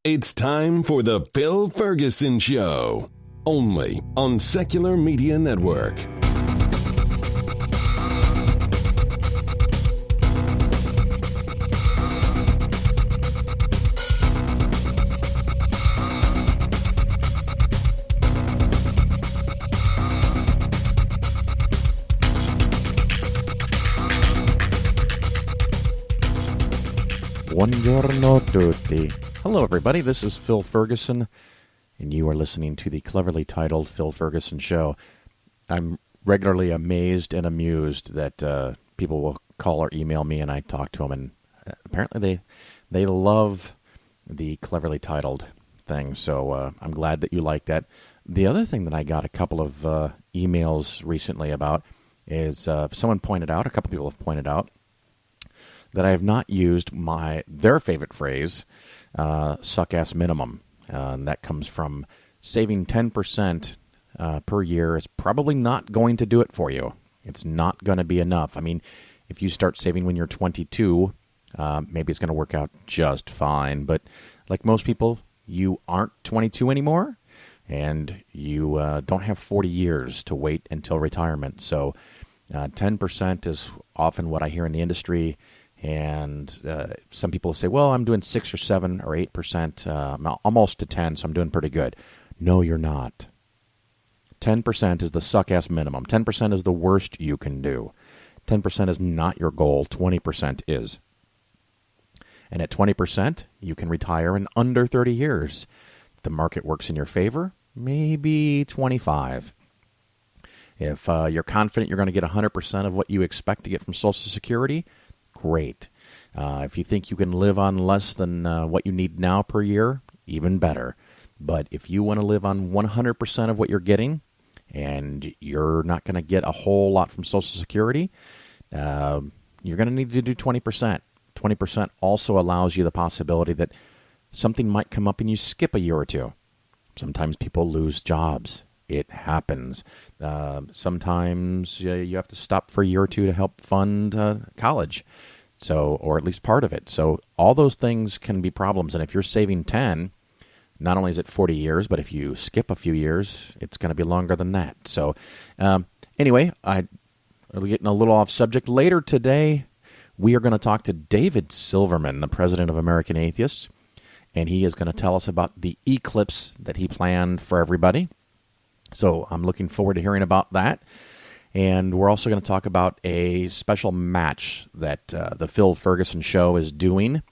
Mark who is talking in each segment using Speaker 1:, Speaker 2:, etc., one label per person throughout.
Speaker 1: It's time for the Phil Ferguson Show, only on Secular Media Network.
Speaker 2: Buongiorno tutti. Hello, everybody. This is Phil Ferguson, and you are listening to the cleverly titled Phil Ferguson Show. I'm regularly amazed and amused that people will call or email me, and I talk to them, and apparently they love the cleverly titled thing, so I'm glad that you like that. The other thing that I got a couple of emails recently about is someone pointed out, a couple people have pointed out, that I have not used their favorite phrase, suck-ass minimum. And that comes from saving 10% per year is probably not going to do it for you. It's not going to be enough. I mean, if you start saving when you're 22, maybe it's going to work out just fine. But like most people, you aren't 22 anymore, and you don't have 40 years to wait until retirement. So 10% is often what I hear in the industry. And some people say, well, I'm doing 6 or 7 or 8%, almost to 10, so I'm doing pretty good. No, you're not. 10% is the suck-ass minimum. 10% is the worst you can do. 10% is not your goal. 20% is. And at 20%, you can retire in under 30 years. If the market works in your favor, maybe 25. If you're confident you're going to get 100% of what you expect to get from Social Security, great. If you think you can live on less than what you need now per year, even better. But if you want to live on 100% of what you're getting, and you're not going to get a whole lot from Social Security, you're going to need to do 20%. 20% also allows you the possibility that something might come up and you skip a year or two. Sometimes people lose jobs. It happens. Sometimes you have to stop for a year or two to help fund college, or at least part of it. So all those things can be problems. And if you're saving 10, not only is it 40 years, but if you skip a few years, it's going to be longer than that. So anyway, I'm getting a little off subject. Later today, we are going to talk to David Silverman, the president of American Atheists, and he is going to tell us about the eclipse that he planned for everybody. So I'm looking forward to hearing about that. And we're also going to talk about a special match that the Phil Ferguson Show is doing.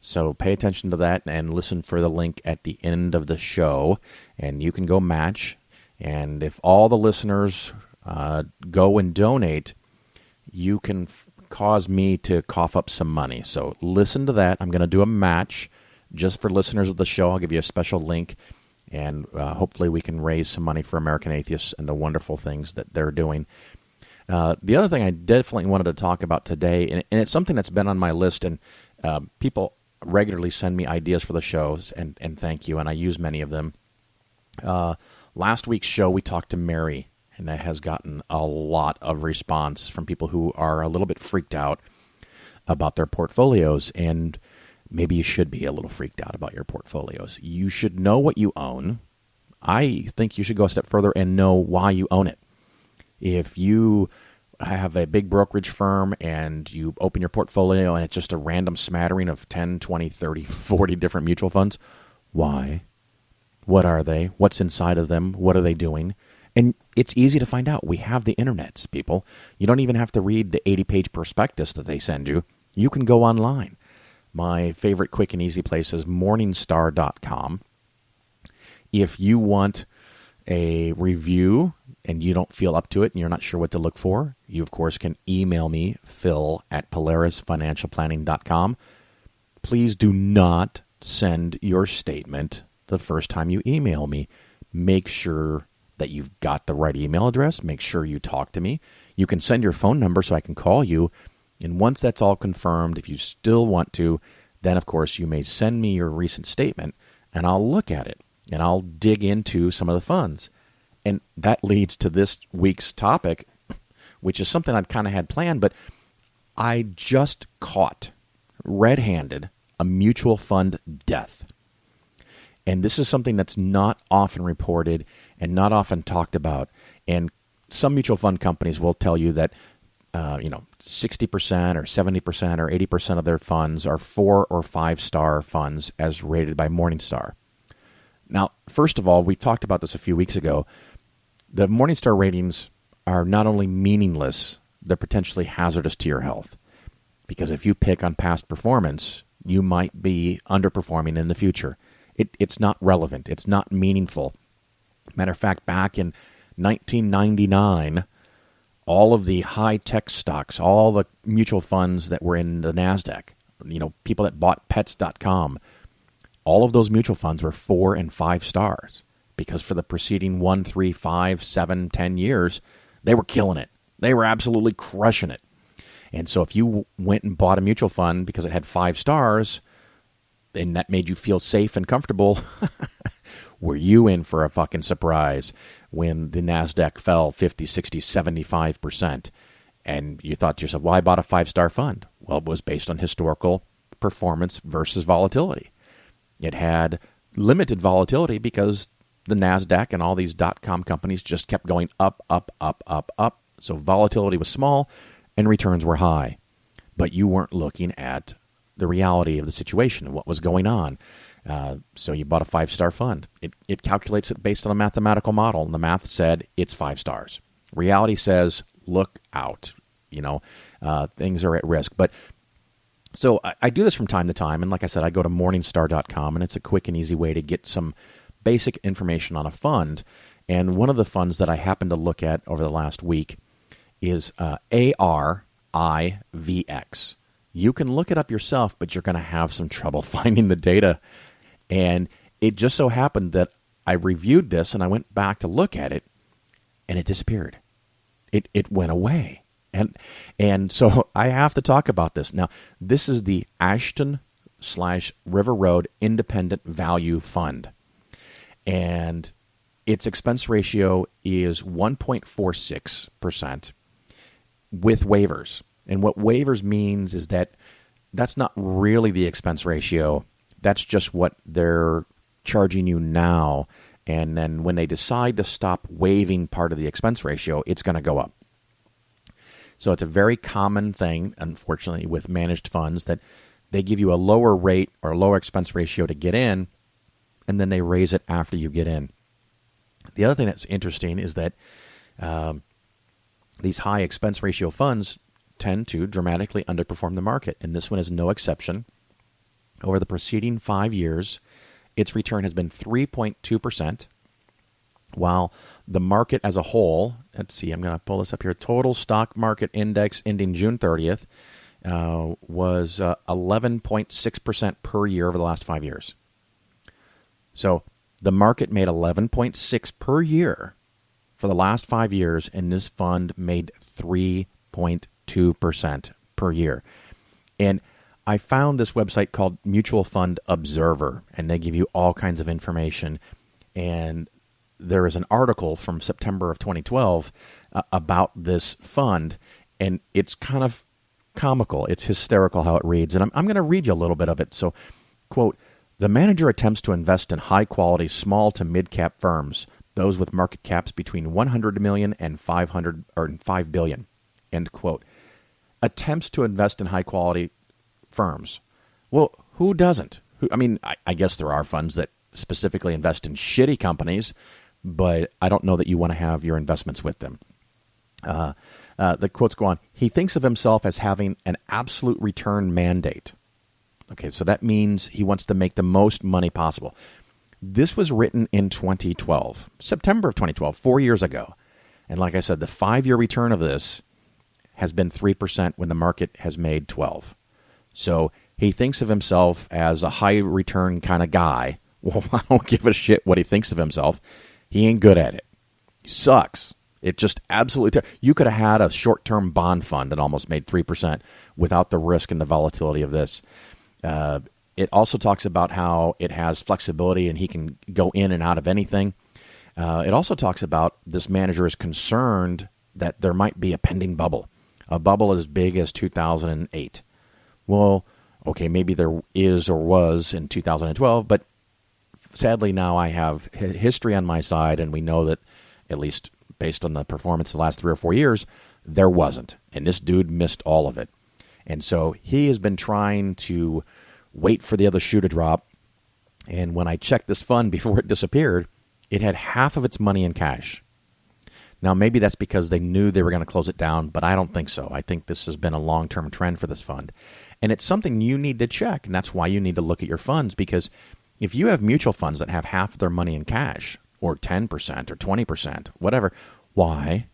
Speaker 2: So pay attention to that and listen for the link at the end of the show. And you can go match. And if all the listeners go and donate, you can cause me to cough up some money. So listen to that. I'm going to do a match just for listeners of the show. I'll give you a special link. And hopefully we can raise some money for American Atheists and the wonderful things that they're doing. The other thing I definitely wanted to talk about today, and it's something that's been on my list, and people regularly send me ideas for the shows, and thank you, and I use many of them. Last week's show, we talked to Mary, and that has gotten a lot of response from people who are a little bit freaked out about their portfolios, and maybe you should be a little freaked out about your portfolios. You should know what you own. I think you should go a step further and know why you own it. If you have a big brokerage firm and you open your portfolio and it's just a random smattering of 10, 20, 30, 40 different mutual funds, why? What are they? What's inside of them? What are they doing? And it's easy to find out. We have the internets, people. You don't even have to read the 80-page prospectus that they send you. You can go online. My favorite quick and easy place is morningstar.com. If you want a review and you don't feel up to it and you're not sure what to look for, you, of course, can email me, phil@polarisfinancialplanning.com. Please do not send your statement the first time you email me. Make sure that you've got the right email address. Make sure you talk to me. You can send your phone number so I can call you. And once that's all confirmed, if you still want to, then, of course, you may send me your recent statement, and I'll look at it, and I'll dig into some of the funds. And that leads to this week's topic, which is something I'd kind of had planned, but I just caught, red-handed, a mutual fund death. And this is something that's not often reported and not often talked about. And some mutual fund companies will tell you that 60% or 70% or 80% of their funds are 4 or 5 star funds as rated by Morningstar. Now, first of all, we talked about this a few weeks ago. The Morningstar ratings are not only meaningless, they're potentially hazardous to your health. Because if you pick on past performance, you might be underperforming in the future. It's not relevant. It's not meaningful. Matter of fact, back in 1999, all of the high-tech stocks, all the mutual funds that were in the NASDAQ, people that bought pets.com, all of those mutual funds were 4 and 5 stars because for the preceding 1, 3, 5, 7, 10 years, they were killing it. They were absolutely crushing it. And so if you went and bought a mutual fund because it had 5 stars and that made you feel safe and comfortable, were you in for a fucking surprise when the NASDAQ fell 50, 60, 75%? And you thought to yourself, well, I bought a 5-star fund. Well, it was based on historical performance versus volatility. It had limited volatility because the NASDAQ and all these .com companies just kept going up, up, up, up, up. So volatility was small and returns were high. But you weren't looking at the reality of the situation and what was going on. So you bought a 5-star fund. It calculates it based on a mathematical model, and the math said it's 5 stars. Reality says, look out. Things are at risk. But so I do this from time to time, and like I said, I go to Morningstar.com, and it's a quick and easy way to get some basic information on a fund. And one of the funds that I happened to look at over the last week is ARIVX. You can look it up yourself, but you're going to have some trouble finding the data. And it just so happened that I reviewed this and I went back to look at it and it disappeared. It went away. And so I have to talk about this. Now, this is the Ashton/River Road Independent Value Fund. And its expense ratio is 1.46% with waivers. And what waivers means is that that's not really the expense ratio. That's just what they're charging you now. And then when they decide to stop waiving part of the expense ratio, it's going to go up. So it's a very common thing, unfortunately, with managed funds that they give you a lower rate or a lower expense ratio to get in, and then they raise it after you get in. The other thing that's interesting is that these high expense ratio funds tend to dramatically underperform the market, and this one is no exception. Over the preceding 5 years, its return has been 3.2%, while the market as a whole, let's see, I'm going to pull this up here, total stock market index ending June 30th was 11.6% per year over the last 5 years. So the market made 11.6 per year for the last 5 years, and this fund made 3.2% per year. And I found this website called Mutual Fund Observer, and they give you all kinds of information. And there is an article from September of 2012 about this fund, and it's kind of comical. It's hysterical how it reads. And I'm going to read you a little bit of it. So, quote, the manager attempts to invest in high-quality small to mid-cap firms, those with market caps between 100 million and 500 or 5 billion, end quote. Attempts to invest in high-quality firms. Well, who doesn't? I guess there are funds that specifically invest in shitty companies, but I don't know that you want to have your investments with them. The quotes go on. He thinks of himself as having an absolute return mandate. Okay, so that means he wants to make the most money possible. This was written in 2012, September of 2012, 4 years ago. And like I said, the 5-year return of this has been 3% when the market has made 12. So he thinks of himself as a high return kind of guy. Well, I don't give a shit what he thinks of himself. He ain't good at it. He sucks. It just absolutely... You could have had a short-term bond fund that almost made 3% without the risk and the volatility of this. It also talks about how it has flexibility and he can go in and out of anything. It also talks about this manager is concerned that there might be a pending bubble, a bubble as big as 2008. Well, okay, maybe there is or was in 2012, but sadly, now I have history on my side, and we know that, at least based on the performance the last 3 or 4 years, there wasn't. And this dude missed all of it. And so he has been trying to wait for the other shoe to drop. And when I checked this fund before it disappeared, it had half of its money in cash. Now, maybe that's because they knew they were going to close it down, but I don't think so. I think this has been a long-term trend for this fund. And it's something you need to check, and that's why you need to look at your funds, because if you have mutual funds that have half their money in cash, or 10% or 20%, whatever, why?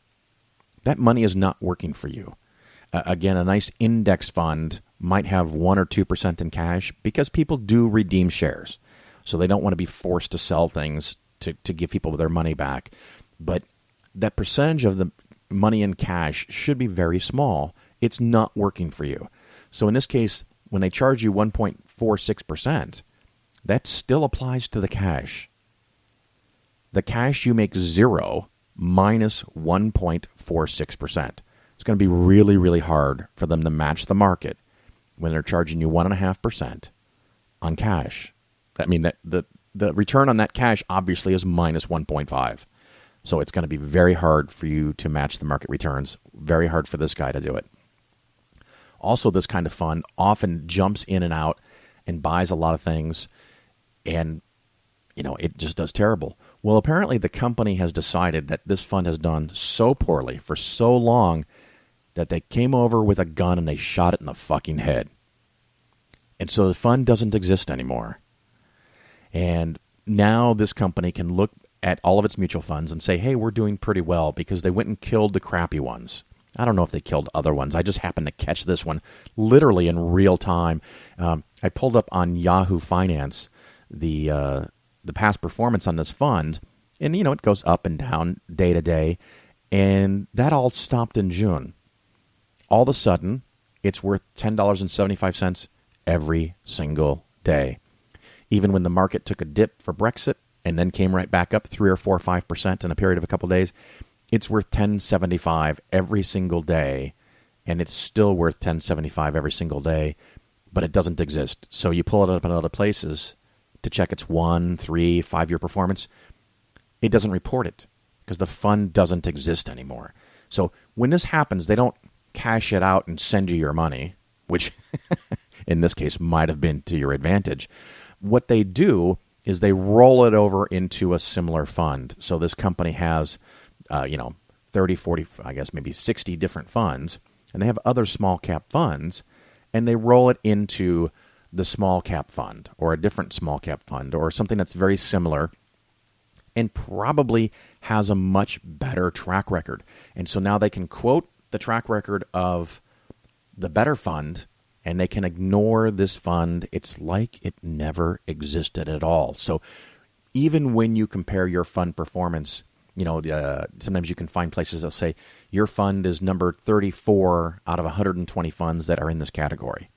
Speaker 2: That money is not working for you. Again, a nice index fund might have 1 or 2% in cash because people do redeem shares. So they don't want to be forced to sell things to give people their money back. But that percentage of the money in cash should be very small. It's not working for you. So in this case, when they charge you 1.46%, that still applies to the cash. The cash, you make 0 minus 1.46%. It's going to be really, really hard for them to match the market when they're charging you 1.5% on cash. I mean, the return on that cash obviously is minus 1.5. So it's going to be very hard for you to match the market returns. Very hard for this guy to do it. Also, this kind of fund often jumps in and out and buys a lot of things, and it just does terrible. Well, apparently the company has decided that this fund has done so poorly for so long that they came over with a gun and they shot it in the fucking head. And so the fund doesn't exist anymore. And now this company can look at all of its mutual funds and say, hey, we're doing pretty well because they went and killed the crappy ones. I don't know if they killed other ones. I just happened to catch this one literally in real time. I pulled up on Yahoo Finance the past performance on this fund, and it goes up and down day to day, and that all stopped in June. All of a sudden, it's worth $10.75 every single day. Even when the market took a dip for Brexit and then came right back up 3 or 4 or 5% in a period of a couple of days, it's worth $10.75 every single day, and it's still worth $10.75 every single day, but it doesn't exist. So you pull it up in other places to check its 1, 3, 5-year performance. It doesn't report it because the fund doesn't exist anymore. So when this happens, they don't cash it out and send you your money, which in this case might have been to your advantage. What they do is they roll it over into a similar fund. So this company has 30, 40, I guess maybe 60 different funds, and they have other small cap funds, and they roll it into the small cap fund or a different small cap fund or something that's very similar and probably has a much better track record. And so now they can quote the track record of the better fund, and they can ignore this fund. It's like it never existed at all. So even when you compare your fund performance, sometimes you can find places that say your fund is number 34 out of 120 funds that are in this category.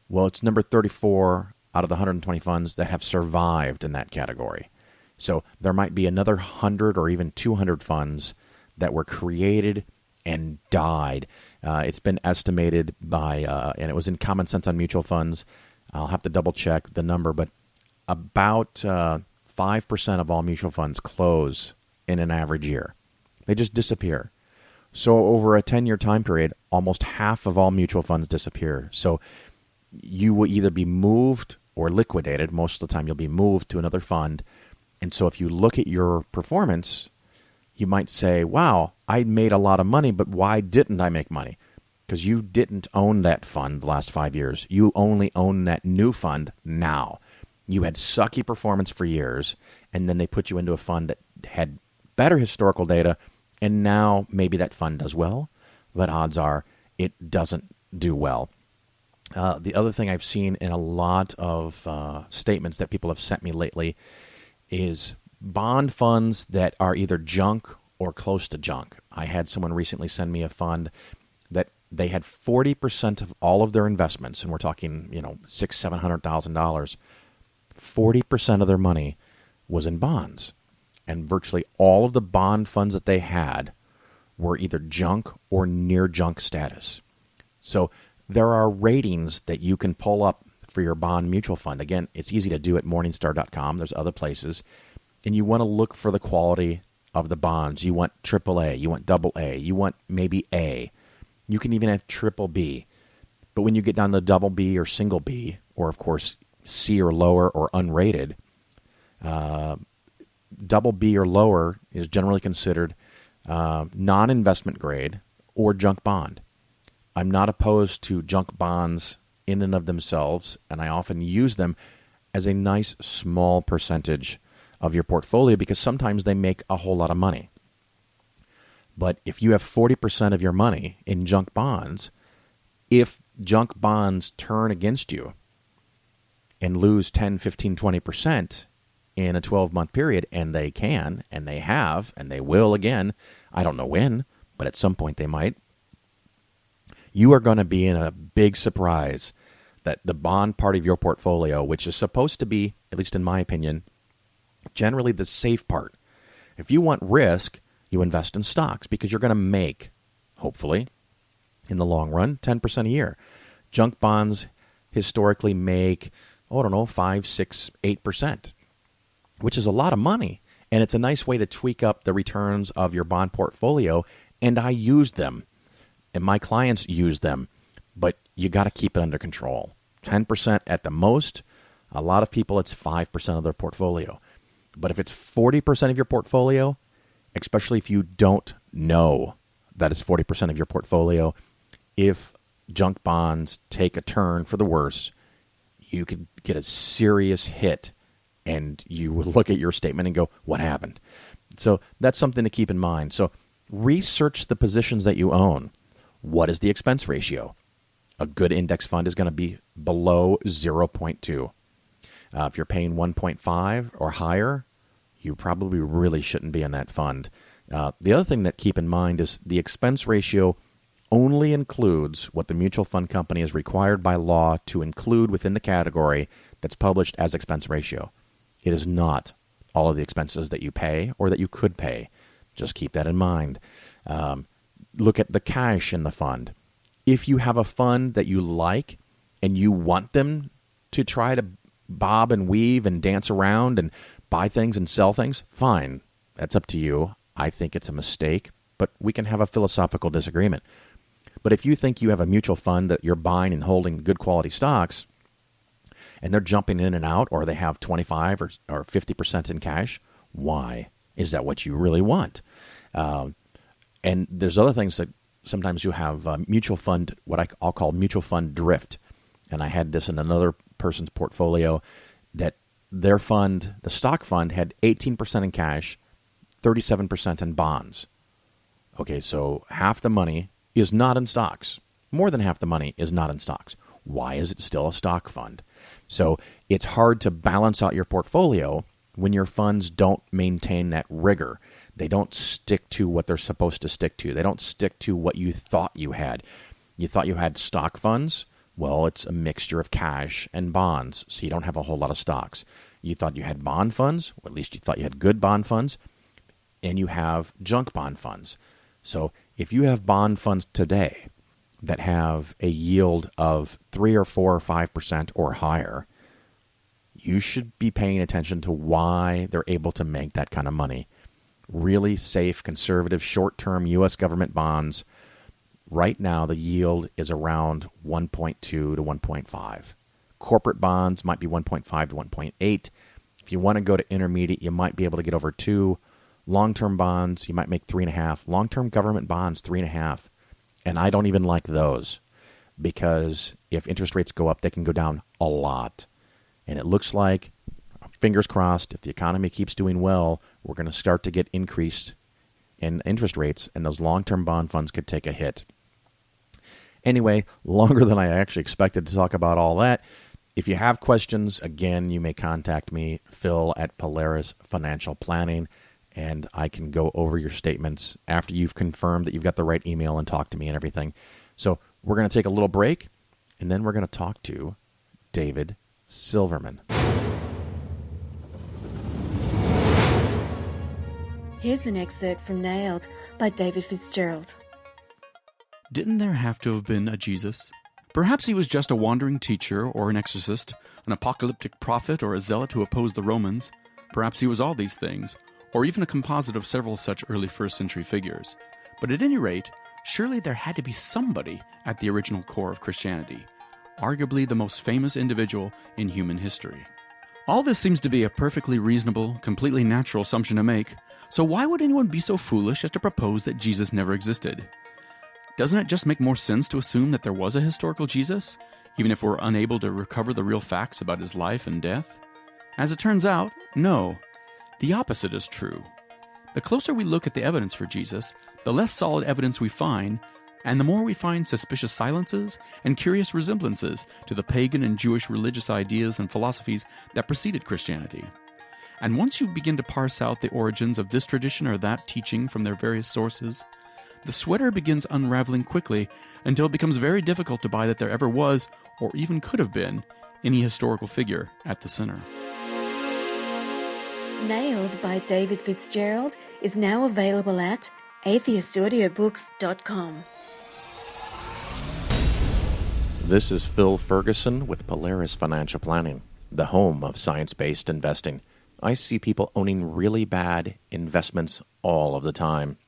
Speaker 2: Well, it's number 34 out of the 120 funds that have survived in that category. So there might be another 100 or even 200 funds that were created and died. It's been estimated by, and it was in Common Sense on Mutual Funds. I'll have to double check the number, but about 5% of all mutual funds close in an average year. They just disappear. So over a 10-year time period, almost half of all mutual funds disappear. So you will either be moved or liquidated. Most of the time you'll be moved to another fund. And so if you look at your performance, you might say, wow, I made a lot of money, but why didn't I make money? Because you didn't own that fund the last 5 years. You only own that new fund now. You had sucky performance for years, and then they put you into a fund that had better historical data, and now maybe that fund does well, but odds are it doesn't do well. The other thing I've seen in a lot of statements that people have sent me lately is bond funds that are either junk or close to junk. I had someone recently send me a fund that they had 40% of all of their investments, and we're talking, $600,000-$700,000. 40% of their money was in bonds, and virtually all of the bond funds that they had were either junk or near junk status. So there are ratings that you can pull up for your bond mutual fund. Again, it's easy to do at Morningstar.com. There's other places. And you want to look for the quality of the bonds. You want AAA, you want AA, you want maybe A. You can even have triple B. But when you get down to double B or single B, or of course C or lower or unrated, double B or lower is generally considered non-investment grade or junk bond. I'm not opposed to junk bonds in and of themselves, and I often use them as a nice small percentage of your portfolio because sometimes they make a whole lot of money. But if you have 40% of your money in junk bonds, if junk bonds turn against you and lose 10, 15, 20% in a 12-month period, and they can, and they have, and they will again, I don't know when, but at some point they might, you are going to be in a big surprise that the bond part of your portfolio, which is supposed to be, at least in my opinion, generally the safe part. If you want risk, you invest in stocks because you're going to make, hopefully, in the long run, 10% a year. Junk bonds historically make, 5, 6, 8%, which is a lot of money. And it's a nice way to tweak up the returns of your bond portfolio. And I use them, and my clients use them, but you got to keep it under control. 10% at the most. A lot of people, it's 5% of their portfolio. But if it's 40% of your portfolio, especially if you don't know that it's 40% of your portfolio, if junk bonds take a turn for the worse, you could get a serious hit, and you will look at your statement and go, what happened? So that's something to keep in mind. So research the positions that you own. What is the expense ratio? A good index fund is going to be below 0.2. If you're paying 1.5 or higher, you probably really shouldn't be in that fund. The other thing that keep in mind is the expense ratio only includes what the mutual fund company is required by law to include within the category that's published as expense ratio. It is not all of the expenses that you pay or that you could pay. Just keep that in mind. Look at the cash in the fund. If you have a fund that you like and you want them to try to bob and weave and dance around and buy things and sell things, fine. That's up to you. I think it's a mistake, but we can have a philosophical disagreement. But if you think you have a mutual fund that you're buying and holding good quality stocks, and they're jumping in and out, or they have 25 or 50% in cash, why? Is that what you really want? And there's other things that sometimes you have mutual fund, what I'll call mutual fund drift. And I had this in another person's portfolio that their fund, the stock fund, had 18% in cash, 37% in bonds. Okay, so half the money is not in stocks. More than half the money is not in stocks. Why is it still a stock fund? So it's hard to balance out your portfolio when your funds don't maintain that rigor. They don't stick to what they're supposed to stick to. They don't stick to what you thought you had. You thought you had stock funds? Well, it's a mixture of cash and bonds, so you don't have a whole lot of stocks. You thought you had bond funds? Or at least you thought you had good bond funds, and you have junk bond funds. So if you have bond funds today that have a yield of 3 or 4 or 5% or higher, you should be paying attention to why they're able to make that kind of money. Really safe, conservative, short-term U.S. government bonds. Right now, the yield is around 1.2 to 1.5. Corporate bonds might be 1.5 to 1.8. If you want to go to intermediate, you might be able to get over 2. Long-term bonds, you might make 3.5. Long-term government bonds, 3.5. And I don't even like those because if interest rates go up, they can go down a lot. And it looks like, fingers crossed, if the economy keeps doing well, we're going to start to get increased in interest rates, and those long-term bond funds could take a hit. Anyway, longer than I actually expected to talk about all that. If you have questions, again, you may contact me, Phil at Polaris Financial Planning, and I can go over your statements after you've confirmed that you've got the right email and talk to me and everything. So we're going to take a little break, and then we're going to talk to David Silverman.
Speaker 3: Here's an excerpt from Nailed by David Fitzgerald.
Speaker 4: Didn't there have to have been a Jesus? Perhaps he was just a wandering teacher or an exorcist, an apocalyptic prophet or a zealot who opposed the Romans. Perhaps he was all these things, or even a composite of several such early first-century figures. But at any rate, surely there had to be somebody at the original core of Christianity, arguably the most famous individual in human history. All this seems to be a perfectly reasonable, completely natural assumption to make, so why would anyone be so foolish as to propose that Jesus never existed? Doesn't it just make more sense to assume that there was a historical Jesus, even if we're unable to recover the real facts about his life and death? As it turns out, no. The opposite is true. The closer we look at the evidence for Jesus, the less solid evidence we find, and the more we find suspicious silences and curious resemblances to the pagan and Jewish religious ideas and philosophies that preceded Christianity. And once you begin to parse out the origins of this tradition or that teaching from their various sources, the sweater begins unraveling quickly until it becomes very difficult to buy that there ever was, or even could have been, any historical figure at the center.
Speaker 3: Nailed by David Fitzgerald is now available at atheistaudiobooks.com.
Speaker 2: This is Phil Ferguson with Polaris Financial Planning, the home of science-based investing. I see people owning really bad investments all of the time.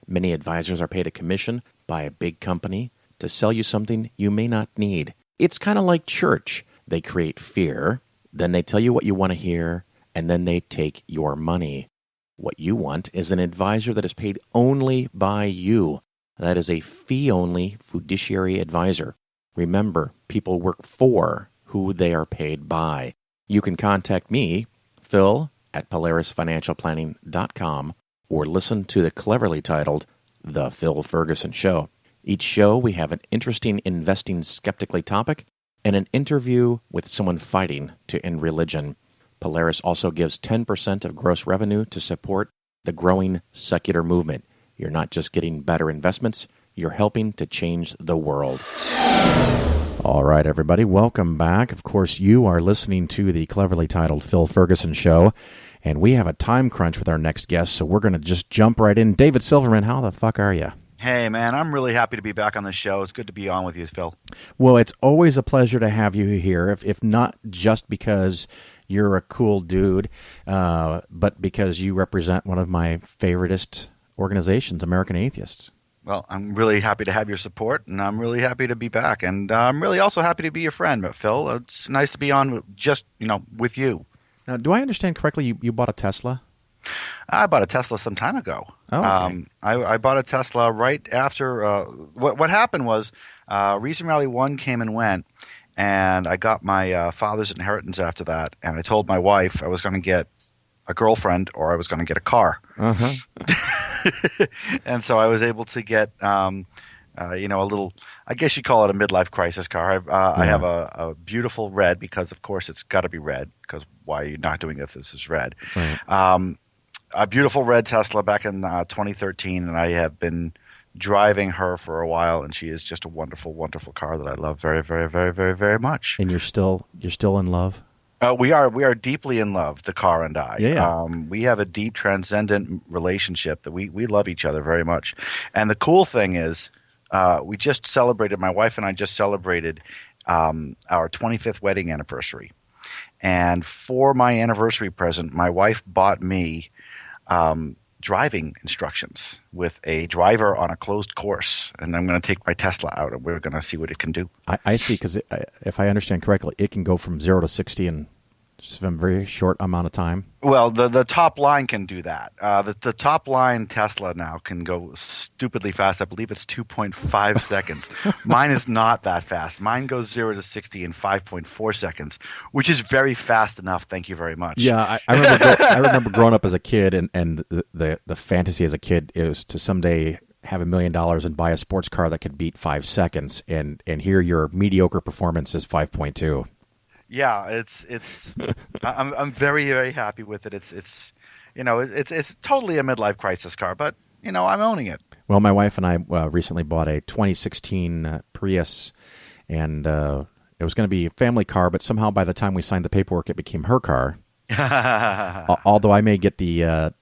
Speaker 2: Many advisors are paid a commission by a big company to sell you something you may not need. It's kind of like church. They create fear, then they tell you what you want to hear, and then they take your money. What you want is an advisor that is paid only by you. That is a fee-only fiduciary advisor. Remember, people work for who they are paid by. You can contact me, Phil, at PolarisFinancialPlanning.com, or listen to the cleverly titled The Phil Ferguson Show. Each show, we have an interesting investing skeptically topic and an interview with someone fighting to end religion. Polaris also gives 10% of gross revenue to support the growing secular movement. You're not just getting better investments, you're helping to change the world. All right, everybody, welcome back. Of course, you are listening to the cleverly titled Phil Ferguson Show, and we have a time crunch with our next guest, so we're going to just jump right in. David Silverman, how the fuck are you?
Speaker 5: Hey, man, I'm really happy to be back on the show. It's good to be on with you, Phil.
Speaker 2: Well, it's always a pleasure to have you here, if not just because you're a cool dude, but because you represent one of my favoritist organizations, American Atheists.
Speaker 5: Well, I'm really happy to have your support, and I'm really happy to be back. And I'm really also happy to be your friend, Phil. It's nice to be on just, with you.
Speaker 2: Now, do I understand correctly you bought a Tesla?
Speaker 5: I bought a Tesla some time ago.
Speaker 2: Oh, okay.
Speaker 5: I bought a Tesla right after what happened was Reason Rally 1 came and went, and I got my father's inheritance after that, and I told my wife I was going to get a girlfriend or I was going to get a car.
Speaker 2: Uh-huh.
Speaker 5: And so I was able to get a little, I guess you call it a midlife crisis car. I have a beautiful red, because of course it's got to be red, because why are you not doing this? This is red. Right. A beautiful red Tesla back in 2013, and I have been driving her for a while, and she is just a wonderful, wonderful car that I love very, very, very, very, very much.
Speaker 2: And you're still in love?
Speaker 5: We are deeply in love, the car and I.
Speaker 2: Yeah.
Speaker 5: We have a deep, transcendent relationship that we love each other very much. And the cool thing is, we just celebrated, my wife and I just celebrated our 25th wedding anniversary. And for my anniversary present, my wife bought me driving instructions with a driver on a closed course. And I'm going to take my Tesla out, and we're going to see what it can do.
Speaker 2: I see, because if I understand correctly, it can go from 0 to 60 in just a very short amount of time.
Speaker 5: Well, the top line can do that. The top line Tesla now can go stupidly fast. I believe it's 2.5 seconds. Mine is not that fast. Mine goes 0 to 60 in 5.4 seconds, which is very fast enough. Thank you very much.
Speaker 2: Yeah, I remember growing up as a kid, and the fantasy as a kid is to someday have $1 million and buy a sports car that could beat 5 seconds, and here your mediocre performance is 5.2.
Speaker 5: Yeah, it's. I'm very, very happy with it. It's totally a midlife crisis car, but I'm owning it.
Speaker 2: Well, my wife and I recently bought a 2016 Prius, and it was going to be a family car, but somehow by the time we signed the paperwork, it became her car. Although I may get the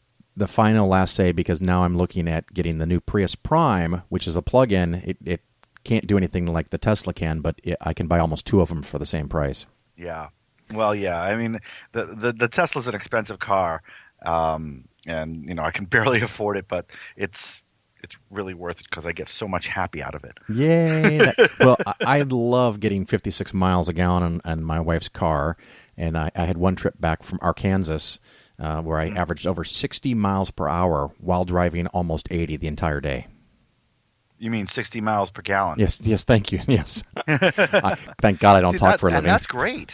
Speaker 2: final last say, because now I'm looking at getting the new Prius Prime, which is a plug-in. It can't do anything like the Tesla can, but I can buy almost 2 of them for the same price.
Speaker 5: Yeah. Well, yeah. I mean, the Tesla's an expensive car, and I can barely afford it, but it's really worth it because I get so much happy out of it.
Speaker 2: Yay! Well, I love getting 56 miles a gallon on my wife's car, and I had one trip back from Arkansas where I averaged over 60 miles per hour while driving almost 80 the entire day.
Speaker 5: You mean 60 miles per gallon?
Speaker 2: Yes, thank you. Yes. Thank God I don't talk for a living.
Speaker 5: And that's great.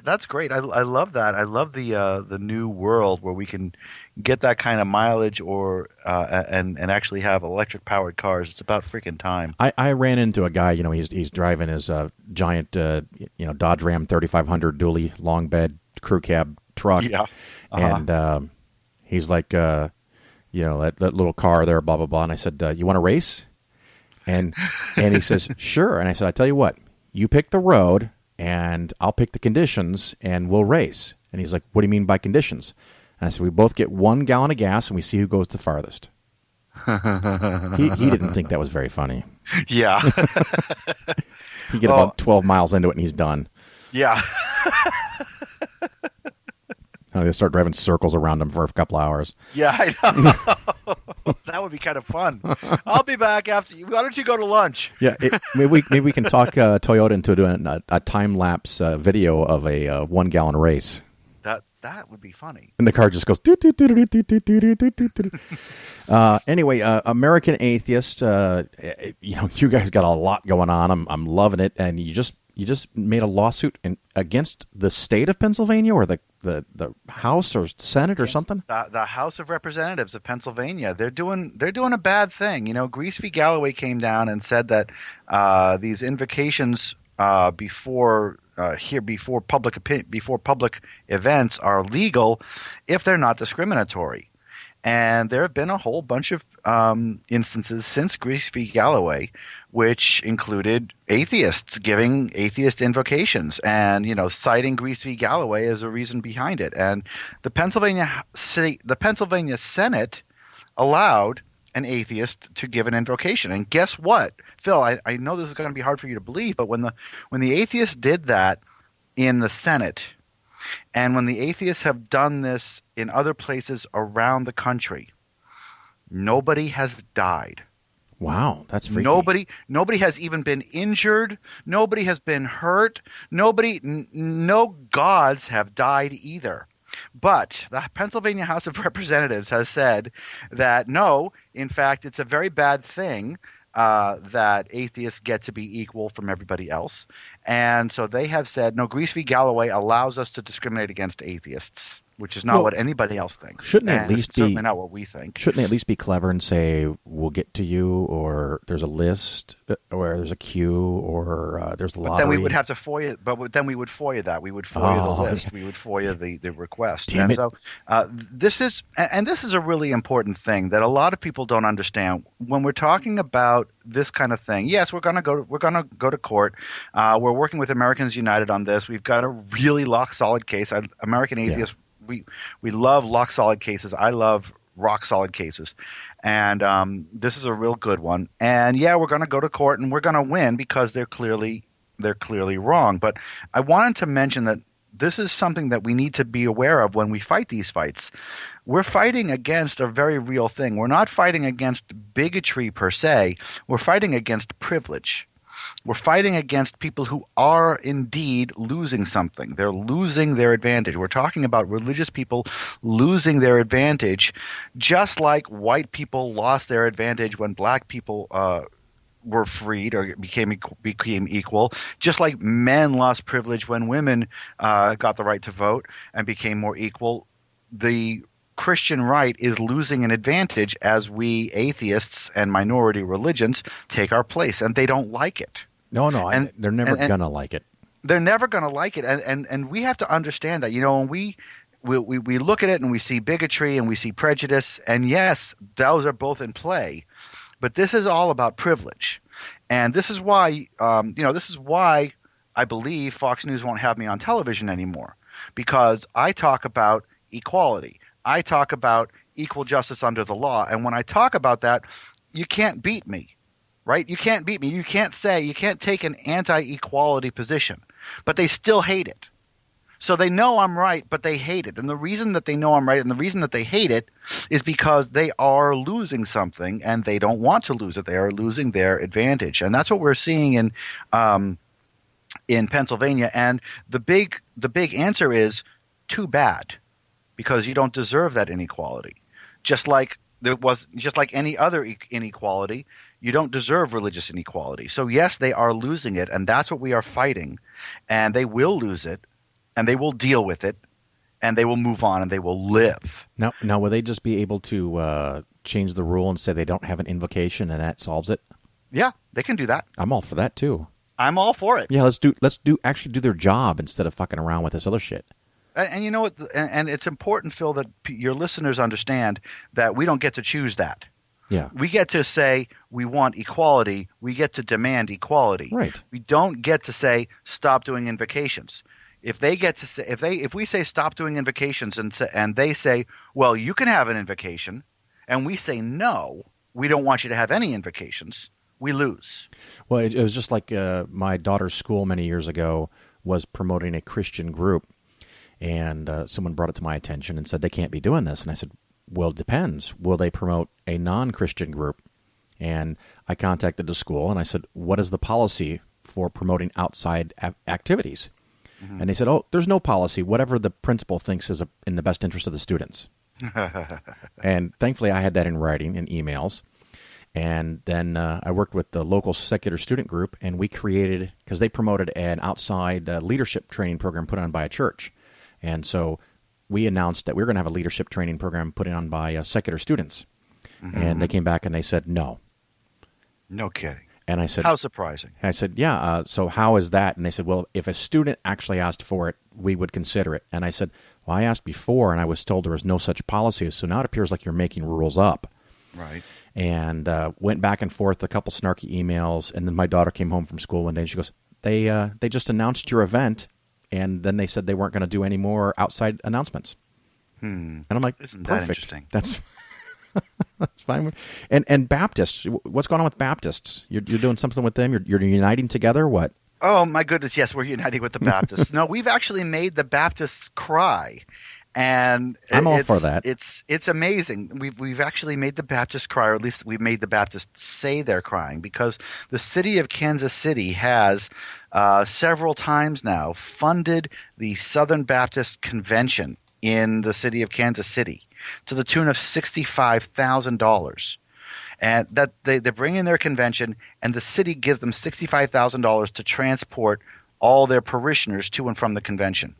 Speaker 5: That's great. I love that. I love the new world where we can get that kind of mileage and actually have electric powered cars. It's about freaking time.
Speaker 2: I ran into a guy. He's driving his giant Dodge Ram 3500 dually long bed crew cab truck.
Speaker 5: Yeah.
Speaker 2: And he's like, that little car there, blah blah blah. And I said, you want to race? And he says, sure. And I said, I tell you what, you pick the road. And I'll pick the conditions, and we'll race. And he's like, what do you mean by conditions? And I said, we both get 1 gallon of gas, and we see who goes the farthest. He didn't think that was very funny.
Speaker 5: Yeah.
Speaker 2: He get about 12 miles into it, and he's done.
Speaker 5: Yeah.
Speaker 2: I'm going to start driving circles around him for a couple hours.
Speaker 5: Yeah, I know. That would be kind of fun. I'll be back after you. Why don't you go to lunch?
Speaker 2: Yeah, maybe we can talk Toyota into doing a time-lapse video of a 1 gallon race.
Speaker 5: That would be funny.
Speaker 2: And the car just goes. Anyway, American Atheist. You guys got a lot going on. I'm loving it, and you just made a lawsuit against the state of Pennsylvania or the House or Senate or something.
Speaker 5: The House of Representatives of Pennsylvania. They're doing a bad thing. Grease v. Galloway came down and said that these invocations before public events are legal if they're not discriminatory. And there have been a whole bunch of instances since Grease v. Galloway, which included atheists giving atheist invocations and, citing Grease v. Galloway as a reason behind it. And the Pennsylvania Senate allowed an atheist to give an invocation. And guess what, Phil? I know this is going to be hard for you to believe, but when the atheists did that in the Senate, and when the atheists have done this in other places around the country, nobody has died.
Speaker 2: Wow, that's freaky.
Speaker 5: Nobody has even been injured. Nobody has been hurt. No gods have died either. But the Pennsylvania House of Representatives has said that no, in fact, it's a very bad thing that atheists get to be equal from everybody else. And so they have said, no, Grease v. Galloway allows us to discriminate against atheists, which is not what anybody else thinks.
Speaker 2: Shouldn't at least be
Speaker 5: certainly not what we think.
Speaker 2: Shouldn't at least be clever and say, we'll get to you, or there's a list, or there's a queue, or there's a lottery.
Speaker 5: But then we would have to FOIA. But then we would FOIA that. We would FOIA the list. Yeah. We would FOIA the request.
Speaker 2: Damn it.
Speaker 5: So this is a really important thing that a lot of people don't understand when we're talking about this kind of thing. Yes, we're gonna go to court. We're working with Americans United on this. We've got a really rock solid case. American Atheists. Yeah. We love rock solid cases. I love rock solid cases, and this is a real good one. And yeah, we're going to go to court and we're going to win because they're clearly wrong. But I wanted to mention that this is something that we need to be aware of when we fight these fights. We're fighting against a very real thing. We're not fighting against bigotry per se. We're fighting against privilege. We're fighting against people who are indeed losing something. They're losing their advantage. We're talking about religious people losing their advantage, just like white people lost their advantage when black people were freed or became equal, just like men lost privilege when women got the right to vote and became more equal. The Christian right is losing an advantage as we atheists and minority religions take our place, and they don't like it.
Speaker 2: No, they're never going to like it.
Speaker 5: They're never going to like it, and we have to understand that. When we look at it and we see bigotry and we see prejudice, and yes, those are both in play, but this is all about privilege, and this is why I believe Fox News won't have me on television anymore, because I talk about equality. I talk about equal justice under the law. And when I talk about that, you can't beat me, right? You can't beat me. You can't take an anti-equality position, but they still hate it. So they know I'm right, but they hate it. And the reason that they know I'm right and the reason that they hate it is because they are losing something and they don't want to lose it. They are losing their advantage. And that's what we're seeing in Pennsylvania. And the big answer is too bad, because you don't deserve that inequality. Just like any other inequality, you don't deserve religious inequality. So yes, they are losing it, and that's what we are fighting. And they will lose it. And they will deal with it, and they will move on, and they will live.
Speaker 2: Now, will they just be able to change the rule and say they don't have an invocation, and that solves it?
Speaker 5: Yeah, they can do that.
Speaker 2: I'm all for that too.
Speaker 5: I'm all for it.
Speaker 2: Yeah, let's actually do their job instead of fucking around with this other shit.
Speaker 5: And you know what? And it's important, Phil, that your listeners understand that we don't get to choose that.
Speaker 2: Yeah,
Speaker 5: we get to say we want equality. We get to demand equality.
Speaker 2: Right.
Speaker 5: We don't get to say stop doing invocations. If they get to say, if we say stop doing invocations and they say, well, you can have an invocation, and we say no, we don't want you to have any invocations, we lose.
Speaker 2: Well, it was just like my daughter's school many years ago was promoting a Christian group, and someone brought it to my attention and said they can't be doing this, and I said, well, it depends. Will they promote a non-Christian group? And I contacted the school and I said, what is the policy for promoting outside activities? Mm-hmm. And they said, oh, there's no policy, whatever the principal thinks is in the best interest of the students. And thankfully I had that in writing, in emails. And then I worked with the local secular student group, and we created, because they promoted an outside leadership training program put on by a church. And so we announced that we were going to have a leadership training program put on by secular students. Mm-hmm. And they came back and they said, no.
Speaker 5: No kidding.
Speaker 2: And I said,
Speaker 5: how surprising.
Speaker 2: I said, yeah, so how is that? And they said, well, if a student actually asked for it, we would consider it. And I said, well, I asked before, and I was told there was no such policy, so now it appears like you're making rules up.
Speaker 5: Right.
Speaker 2: And went back and forth, a couple snarky emails, and then my daughter came home from school one day, and she goes, they just announced your event, and then they said they weren't going to do any more outside announcements. And I'm like,
Speaker 5: isn't
Speaker 2: perfect.
Speaker 5: that interesting?
Speaker 2: That's fine. And Baptists, what's going on with Baptists? You're doing something with them? You're uniting together? What?
Speaker 5: Oh, my goodness, yes, we're uniting with the Baptists. No, we've actually made the Baptists cry. And
Speaker 2: I'm all for that.
Speaker 5: It's amazing. We've actually made the Baptists cry, or at least we've made the Baptists say they're crying, because the city of Kansas City has several times now funded the Southern Baptist Convention in the city of Kansas City to the tune of $65,000. And that they bring in their convention, and the city gives them $65,000 to transport all their parishioners to and from the convention.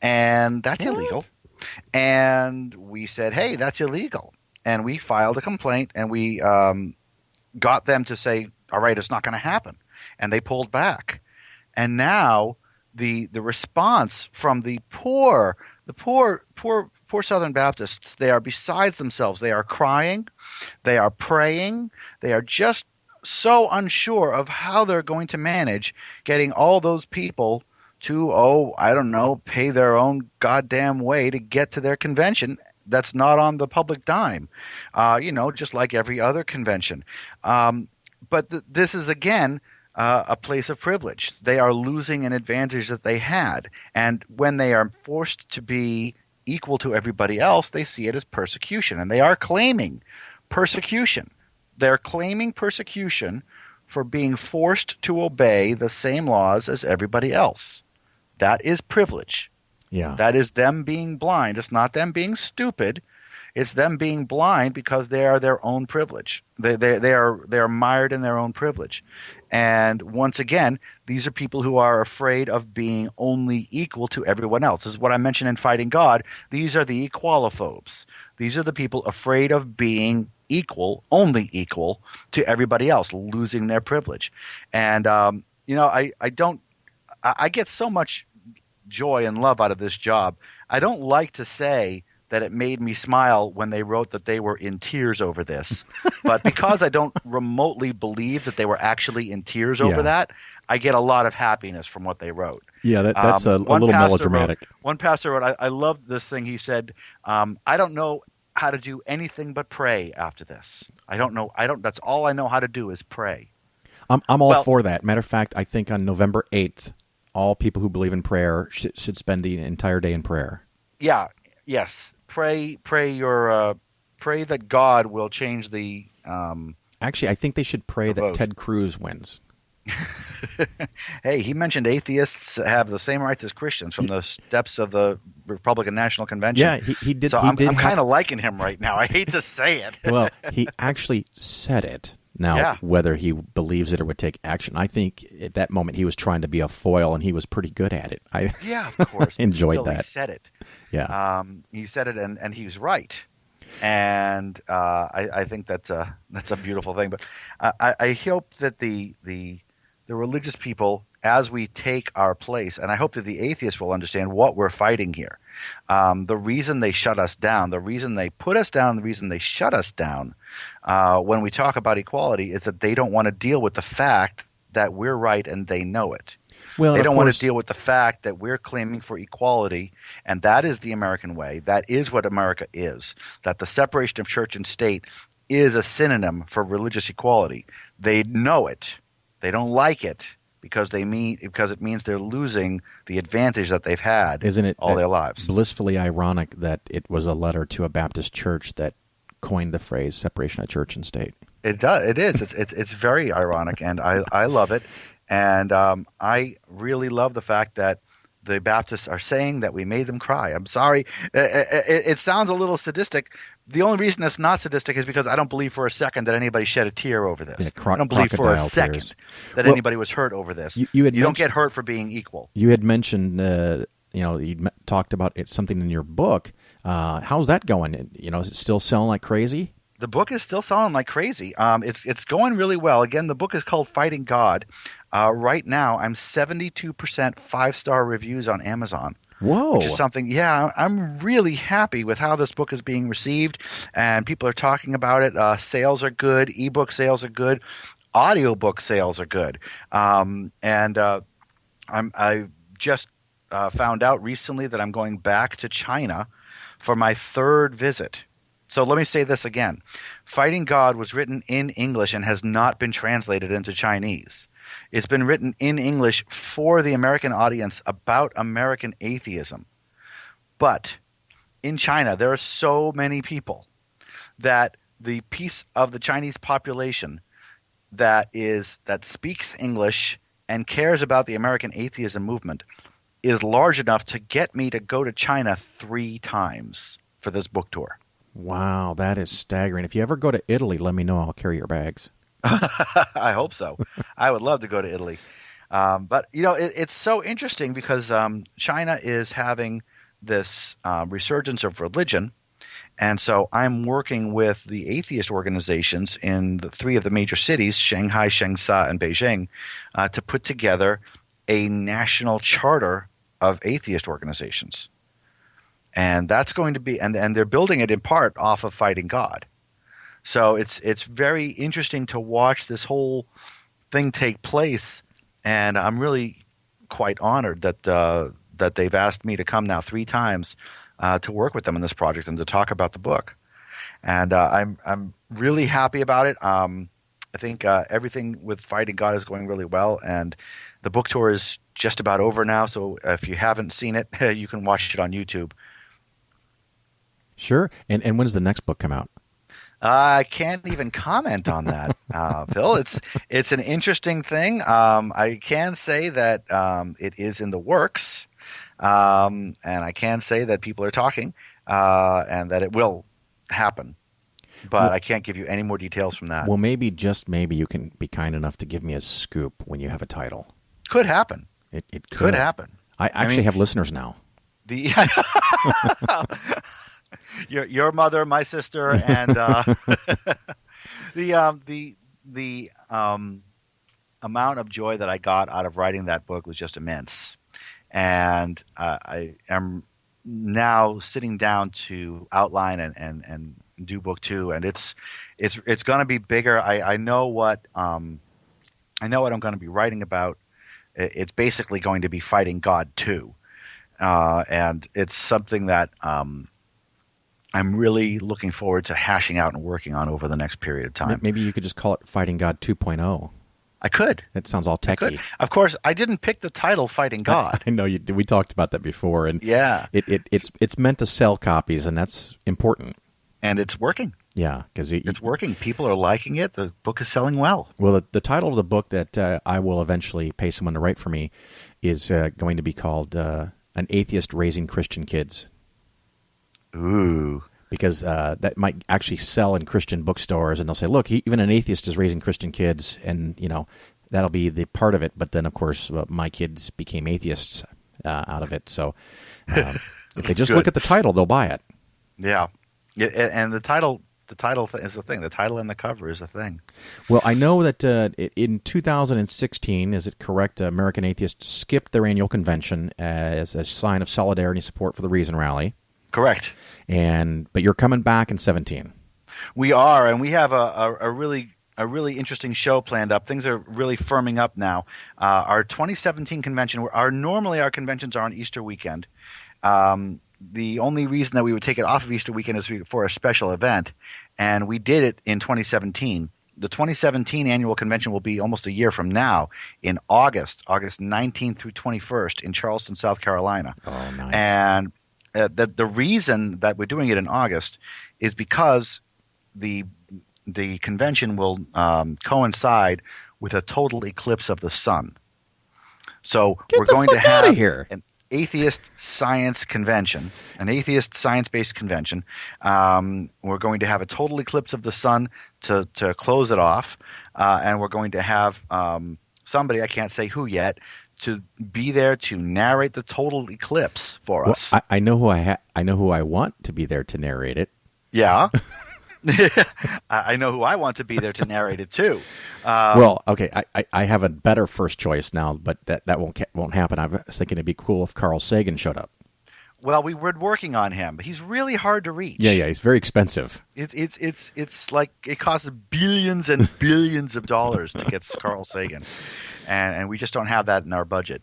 Speaker 5: And that's illegal. And we said, hey, that's illegal. And we filed a complaint, and we got them to say, all right, it's not going to happen. And they pulled back. And now the response from the poor Southern Baptists, they are besides themselves. They are crying. They are praying. They are just so unsure of how they're going to manage getting all those people to, pay their own goddamn way to get to their convention that's not on the public dime, just like every other convention. But this is, again, a place of privilege. They are losing an advantage that they had. And when they are forced to be equal to everybody else, they see it as persecution. And they are claiming persecution. They're claiming persecution for being forced to obey the same laws as everybody else. That is privilege.
Speaker 2: Yeah.
Speaker 5: That is them being blind. It's not them being stupid. It's them being blind because they are their own privilege. They are mired in their own privilege. And once again, these are people who are afraid of being only equal to everyone else. This is what I mentioned in Fighting God. These are the equalophobes. These are the people afraid of being only equal to everybody else, losing their privilege. And I get so much joy and love out of this job. I don't like to say that it made me smile when they wrote that they were in tears over this. But because I don't remotely believe that they were actually in tears over that, I get a lot of happiness from what they wrote.
Speaker 2: Yeah, that's a little melodramatic.
Speaker 5: One pastor wrote, I loved this thing. He said, I don't know how to do anything but pray after this. That's all I know how to do is pray.
Speaker 2: I'm all for that. Matter of fact, I think on November 8th, all people who believe in prayer should spend the entire day in prayer.
Speaker 5: Yeah. Yes. Pray that God will change the.
Speaker 2: Actually, I think they should pray that
Speaker 5: vote.
Speaker 2: Ted Cruz wins.
Speaker 5: Hey, he mentioned atheists have the same rights as Christians from the steps of the Republican National Convention.
Speaker 2: Yeah, he did.
Speaker 5: So I'm
Speaker 2: have...
Speaker 5: kind of liking him right now. I hate to say it.
Speaker 2: Well, he actually said it. Now, whether he believes it or would take action, I think at that moment he was trying to be a foil, and he was pretty good at it.
Speaker 5: Of course.
Speaker 2: enjoyed that.
Speaker 5: He said it.
Speaker 2: Yeah.
Speaker 5: He said it, and he was right. And I think that's a beautiful thing. But I hope that the religious people, as we take our place, and I hope that the atheists will understand what we're fighting here. The reason they shut us down, the reason they put us down, the reason they shut us down when we talk about equality is that they don't want to deal with the fact that we're right and they know it.
Speaker 2: Well,
Speaker 5: they don't want to deal with the fact that we're claiming for equality, and that is the American way. That is what America is, that the separation of church and state is a synonym for religious equality. They know it. They don't like it because it means they're losing the advantage that they've had all their lives.
Speaker 2: Blissfully ironic that it was a letter to a Baptist church that coined the phrase separation of church and state.
Speaker 5: It does. It is. It's very ironic, and I love it. And I really love the fact that the Baptists are saying that we made them cry. I'm sorry. It sounds a little sadistic. The only reason it's not sadistic is because I don't believe for a second that anybody shed a tear over this.
Speaker 2: Yeah,
Speaker 5: I don't believe for a second that anybody was hurt over this. You don't get hurt for being equal.
Speaker 2: You had mentioned, you talked about something in your book. How's that going? Is it still selling like crazy?
Speaker 5: The book is still selling like crazy. It's going really well. Again, the book is called Fighting God. Right now, I'm 72% 5-star reviews on Amazon.
Speaker 2: Whoa.
Speaker 5: Which is something, I'm really happy with how this book is being received, and people are talking about it. Sales are good. Ebook sales are good. Audiobook sales are good. I just found out recently that I'm going back to China for my 3rd visit. So let me say this again. Fighting God was written in English and has not been translated into Chinese. It's been written in English for the American audience about American atheism. But in China, there are so many people that the piece of the Chinese population that speaks English and cares about the American atheism movement is large enough to get me to go to China 3 times for this book tour.
Speaker 2: Wow, that is staggering. If you ever go to Italy, let me know. I'll carry your bags.
Speaker 5: I hope so. I would love to go to Italy. But, it's so interesting because China is having this resurgence of religion. And so I'm working with the atheist organizations in the 3 of the major cities, Shanghai, Changsha, and Beijing, to put together a national charter of atheist organizations. And that's going to be, and they're building it in part off of Fighting God. So it's very interesting to watch this whole thing take place, and I'm really quite honored that they've asked me to come now 3 times to work with them in this project and to talk about the book. And I'm really happy about it. I think everything with Fighting God is going really well, and the book tour is just about over now. So if you haven't seen it, you can watch it on YouTube.
Speaker 2: Sure. And when does the next book come out?
Speaker 5: I can't even comment on that, Phil. It's an interesting thing. I can say that it is in the works, and I can say that people are talking, and that it will happen. But I can't give you any more details from that.
Speaker 2: Well, maybe, just maybe, you can be kind enough to give me a scoop when you have a title.
Speaker 5: Could happen.
Speaker 2: It
Speaker 5: could happen.
Speaker 2: I actually have listeners now.
Speaker 5: Your mother, my sister, and the amount of joy that I got out of writing that book was just immense. And I am now sitting down to outline and do book 2, and it's going to be bigger. I know what I'm going to be writing about. It's basically going to be Fighting God 2, and it's something that I'm really looking forward to hashing out and working on over the next period of time.
Speaker 2: Maybe you could just call it Fighting God 2.0.
Speaker 5: I could.
Speaker 2: That sounds all techie.
Speaker 5: Of course, I didn't pick the title "Fighting God."
Speaker 2: I know you. We talked about that before, and
Speaker 5: yeah,
Speaker 2: it's meant to sell copies, and that's important.
Speaker 5: And it's working.
Speaker 2: Yeah, because
Speaker 5: it's working. People are liking it. The book is selling well.
Speaker 2: Well, the title of the book that I will eventually pay someone to write for me is going to be called "An Atheist Raising Christian Kids."
Speaker 5: Ooh.
Speaker 2: Because that might actually sell in Christian bookstores, and they'll say, "Look, even an atheist is raising Christian kids," and that'll be the part of it. But then, of course, my kids became atheists out of it. So if they just look at the title, they'll buy it.
Speaker 5: Yeah, and the title is the thing. The title and the cover is the thing.
Speaker 2: Well, I know that in 2016, is it correct? American Atheists skipped their annual convention as a sign of solidarity and support for the Reason Rally.
Speaker 5: Correct.
Speaker 2: But you're coming back in 2017. We
Speaker 5: are, and we have a really interesting show planned up. Things are really firming up now. Our 2017 convention, normally our conventions are on Easter weekend. The only reason that we would take it off of Easter weekend is for a special event, and we did it in 2017. The 2017 annual convention will be almost a year from now in August 19th through 21st in Charleston, South Carolina.
Speaker 2: Oh, nice.
Speaker 5: And the reason that we're doing it in August is because the convention will coincide with a total eclipse of the sun. So we're going to have an atheist science convention, an atheist science-based convention. We're going to have a total eclipse of the sun to close it off, and we're going to have somebody, I can't say who yet, to be there to narrate the total eclipse for us.
Speaker 2: I know who I know who I want to be there to narrate it.
Speaker 5: Yeah. I know who I want to be there to narrate it too.
Speaker 2: Well, okay, I have a better first choice now, but that won't happen. I was thinking it'd be cool if Carl Sagan showed up.
Speaker 5: Well, we were working on him. He's really hard to reach.
Speaker 2: Yeah, he's very expensive.
Speaker 5: It's like it costs billions and billions of dollars to get Carl Sagan, and we just don't have that in our budget.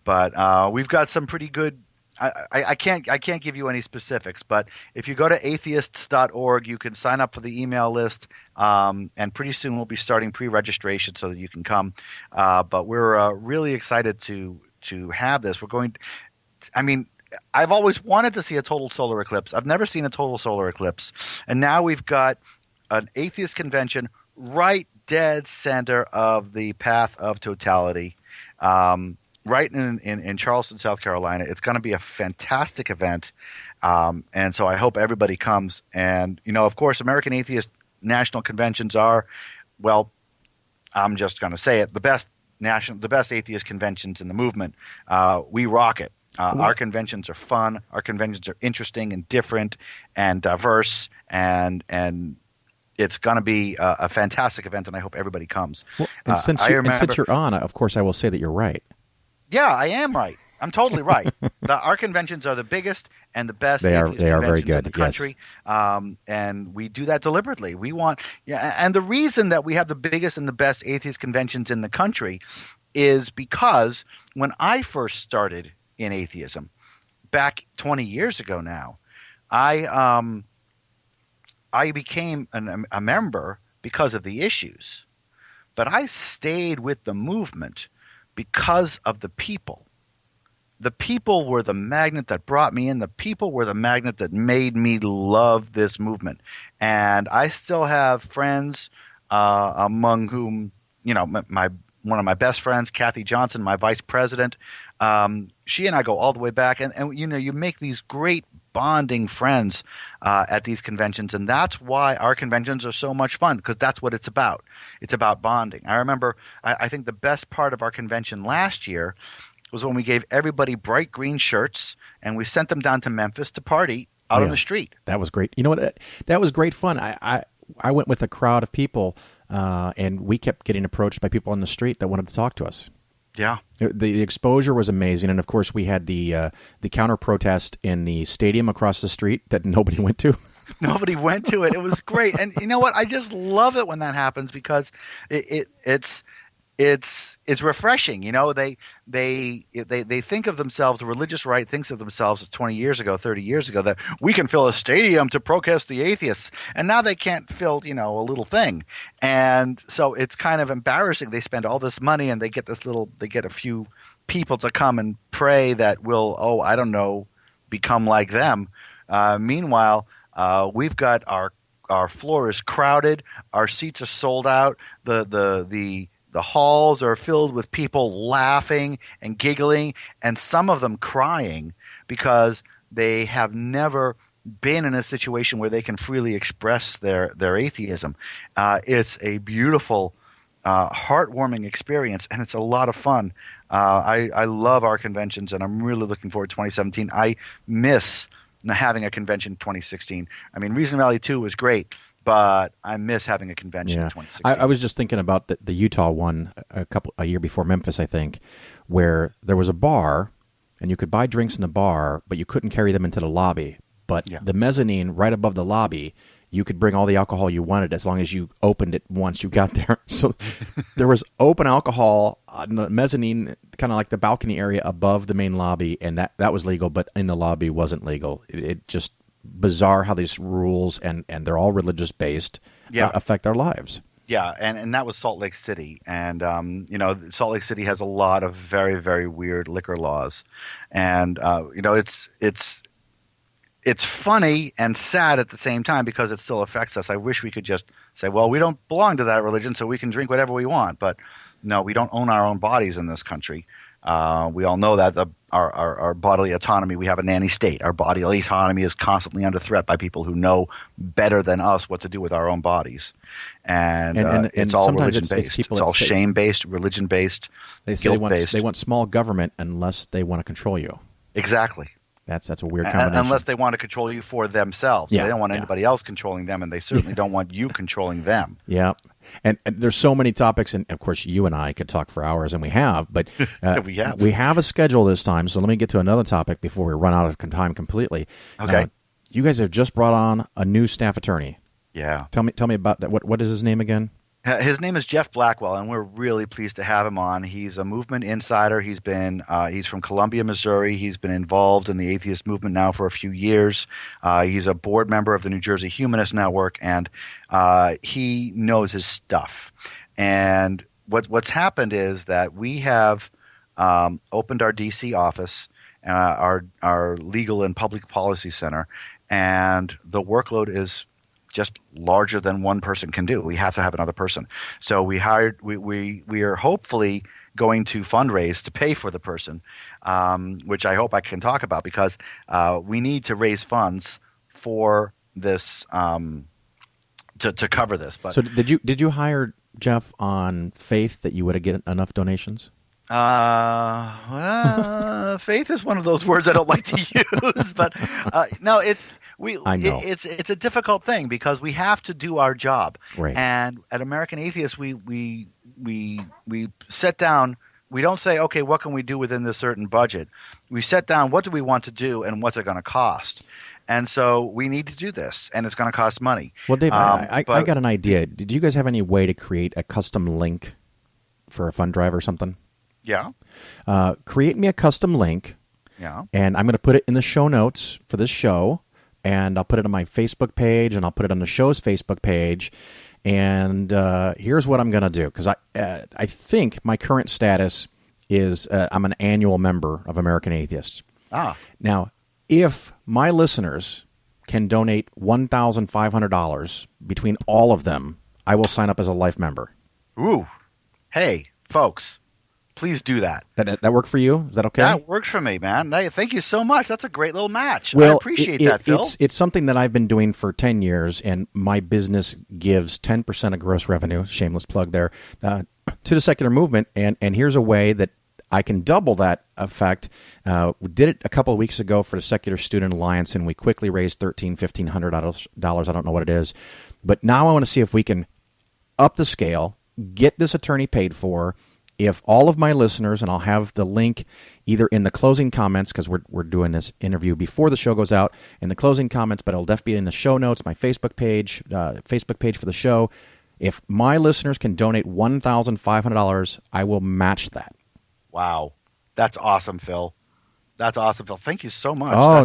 Speaker 5: But we've got some pretty good. I can't give you any specifics, but if you go to atheists.org, you can sign up for the email list, and pretty soon we'll be starting pre-registration so that you can come. But we're really excited to have this. I've always wanted to see a total solar eclipse. I've never seen a total solar eclipse, and now we've got an atheist convention right dead center of the path of totality. Right in Charleston, South Carolina. It's going to be a fantastic event, and so I hope everybody comes. And, of course, American Atheist National Conventions are, well, I'm just going to say it, the best atheist conventions in the movement. We rock it. Our conventions are fun. Our conventions are interesting and different and diverse, and it's going to be a fantastic event, and I hope everybody comes.
Speaker 2: Well, and since you're on, of course, I will say that you're right.
Speaker 5: Yeah, I am right. I'm totally right. Our conventions are the biggest and the best atheist conventions
Speaker 2: very good.
Speaker 5: in the country,
Speaker 2: yes.
Speaker 5: And we do that deliberately. And the reason that we have the biggest and the best atheist conventions in the country is because when I first started in atheism, back 20 years ago now, I became a member because of the issues, but I stayed with the movement because of the people. The people were the magnet that brought me in. The people were the magnet that made me love this movement. And I still have friends among whom, one of my best friends, Kathy Johnson, my vice president, she and I go all the way back. And you make these great bonding friends at these conventions, and that's why our conventions are so much fun, because that's what it's about. It's about bonding. I remember, I think the best part of our convention last year was when we gave everybody bright green shirts, and we sent them down to Memphis to party out on the street.
Speaker 2: That was great. You know what? That was great fun. I went with a crowd of people, and we kept getting approached by people on the street that wanted to talk to us.
Speaker 5: Yeah.
Speaker 2: The exposure was amazing, and of course we had the counter protest in the stadium across the street that nobody went to.
Speaker 5: Nobody went to it. It was great, and you know what? I just love it when that happens, because it's it's refreshing. They think of themselves, the religious right thinks of themselves 20 years ago, 30 years ago, that we can fill a stadium to protest the atheists, and now they can't fill a little thing. And so it's kind of embarrassing. They spend all this money and they get a few people to come and pray that will, I don't know, become like them. Meanwhile, we've got our floor is crowded, our seats are sold out, the halls are filled with people laughing and giggling, and some of them crying because they have never been in a situation where they can freely express their atheism. It's a beautiful, heartwarming experience, and it's a lot of fun. I love our conventions, and I'm really looking forward to 2017. I miss having a convention in 2016. I mean, Reason Rally 2 was great, but I miss having a convention in 2016.
Speaker 2: I was just thinking about the Utah one a year before Memphis, I think, where there was a bar, and you could buy drinks in the bar, but you couldn't carry them into the lobby. But the mezzanine right above the lobby, you could bring all the alcohol you wanted as long as you opened it once you got there. So there was open alcohol on the mezzanine, kind of like the balcony area above the main lobby, and that was legal, but in the lobby wasn't legal. It just bizarre how these rules, and they're all religious based, affect our lives.
Speaker 5: Yeah, and that was Salt Lake City, and Salt Lake City has a lot of very, very weird liquor laws, and it's funny and sad at the same time because it still affects us. I wish we could just say, well, we don't belong to that religion, so we can drink whatever we want. But no, we don't own our own bodies in this country. We all know that our bodily autonomy, we have a nanny state. Our bodily autonomy is constantly under threat by people who know better than us what to do with our own bodies. And it's all religion-based. It's all shame-based, religion-based, guilt-based.
Speaker 2: They want small government unless they want to control you. Exactly. That's a weird combination.
Speaker 5: Unless they want to control you for themselves. They don't want anybody else controlling them, and they certainly don't want you controlling them.
Speaker 2: Yeah. And there's so many topics, and of course you and I could talk for hours, and we have, but we have a schedule this time, so let me get to another topic before we run out of time completely.
Speaker 5: Okay.
Speaker 2: You guys have just brought on a new staff attorney.
Speaker 5: Yeah.
Speaker 2: Tell me about that. What is his name again?
Speaker 5: His name is Jeff Blackwell, and we're really pleased to have him on. He's a movement insider. He's from Columbia, Missouri. He's been involved in the atheist movement now for a few years. He's a board member of the New Jersey Humanist Network, and he knows his stuff. And what's happened is that we have opened our D.C. office, our legal and public policy center, and the workload is just larger than one person can do. We have to have another person. So we are hopefully going to fundraise to pay for the person, which I hope I can talk about because we need to raise funds for this to cover this. But
Speaker 2: so did you hire Jeff on faith that you would get enough donations?
Speaker 5: Faith is one of those words I don't like to use, but no,
Speaker 2: I know.
Speaker 5: It's a difficult thing because we have to do our job.
Speaker 2: Right.
Speaker 5: And at American Atheists, we set down. We don't say, okay, what can we do within this certain budget? We set down what do we want to do and what's it going to cost. And so we need to do this, and it's going to cost money.
Speaker 2: Well, Dave, I got an idea. Did you guys have any way to create a custom link for a fund drive or something?
Speaker 5: Yeah.
Speaker 2: Create me a custom link.
Speaker 5: Yeah.
Speaker 2: And I'm going to put it in the show notes for this show, and I'll put it on my Facebook page, and I'll put it on the show's Facebook page. And here's what I'm going to do, because I think my current status is I'm an annual member of American Atheists. Now, if my listeners can donate $1,500 between all of them, I will sign up as a life member.
Speaker 5: Ooh. Hey, folks. Please do that.
Speaker 2: That work for you? Is that okay?
Speaker 5: That works for me, man. Thank you so much. That's a great little match. Well, I appreciate that, Phil.
Speaker 2: It's something that I've been doing for 10 years, and my business gives 10% of gross revenue, shameless plug there, to the secular movement. And here's a way that I can double that effect. We did it a couple of weeks ago for the Secular Student Alliance, and we quickly raised $1,500. I don't know what it is. But now I want to see if we can up the scale, get this attorney paid for. If all of my listeners, and I'll have the link either in the closing comments, because we're doing this interview before the show goes out, in the closing comments, but it'll definitely be in the show notes, my Facebook page for the show. If my listeners can donate $1,500, I will match that.
Speaker 5: Wow. That's awesome, Phil. That's awesome, Phil. Thank you so much.
Speaker 2: Oh,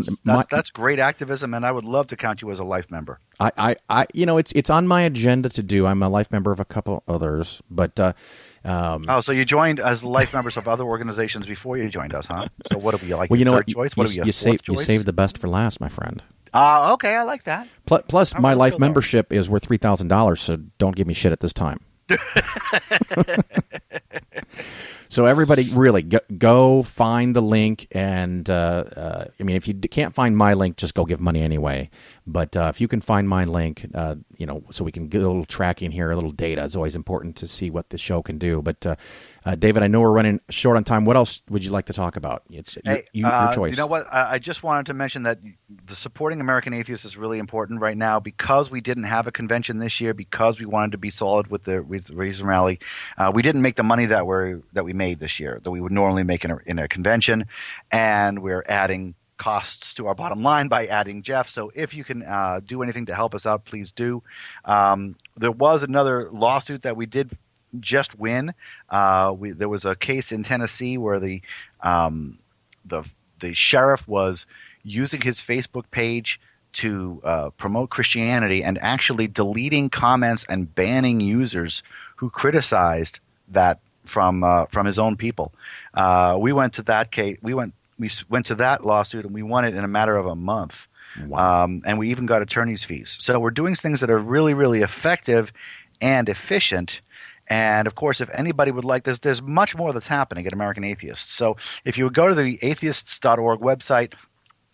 Speaker 5: that's great activism, and I would love to count you as a life member.
Speaker 2: It's on my agenda to do. I'm a life member of a couple others, but
Speaker 5: so you joined as life members of other organizations before you joined us, huh? So what are we like?
Speaker 2: Well, you know
Speaker 5: third
Speaker 2: what?
Speaker 5: Choice? What are we?
Speaker 2: You saved the best for last, my friend.
Speaker 5: Okay, I like that.
Speaker 2: Plus, my life membership is worth $3,000, so don't give me shit at this time. So everybody, really, go find the link, and if you can't find my link, just go give money anyway. But if you can find my link, so we can get a little tracking here, a little data. It's always important to see what the show can do. But David, I know we're running short on time. What else would you like to talk about? It's your choice.
Speaker 5: You know what? I just wanted to mention that the supporting American Atheists is really important right now because we didn't have a convention this year, because we wanted to be solid with the Reason Rally. We didn't make the money that we made this year that we would normally make in a convention, and we're adding costs to our bottom line by adding Jeff. So if you can do anything to help us out, please do. There was another lawsuit that we did just win. There was a case in Tennessee where the sheriff was using his Facebook page to promote Christianity and actually deleting comments and banning users who criticized that from his own people. We went to that case. We went to that lawsuit and we won it in a matter of a month.
Speaker 2: Wow.
Speaker 5: And we even got attorney's fees. So we're doing things that are really, really effective and efficient. And, of course, if anybody would like this, there's much more that's happening at American Atheists. So if you would go to the atheists.org website,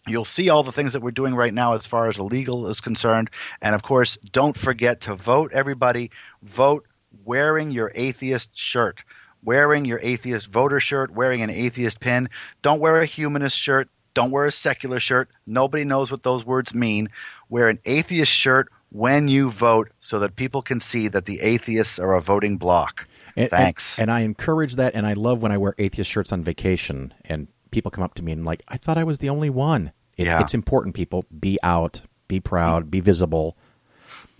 Speaker 5: you'll see all the things that we're doing right now as far as legal is concerned. And, of course, don't forget to vote, everybody. Vote wearing your atheist shirt, wearing your atheist voter shirt, wearing an atheist pin. Don't wear a humanist shirt. Don't wear a secular shirt. Nobody knows what those words mean. Wear an atheist shirt when you vote so that people can see that the atheists are a voting bloc. Thanks.
Speaker 2: And I encourage that, and I love when I wear atheist shirts on vacation, and people come up to me and like, I thought I was the only one. It's important, people. Be out, be proud, be visible.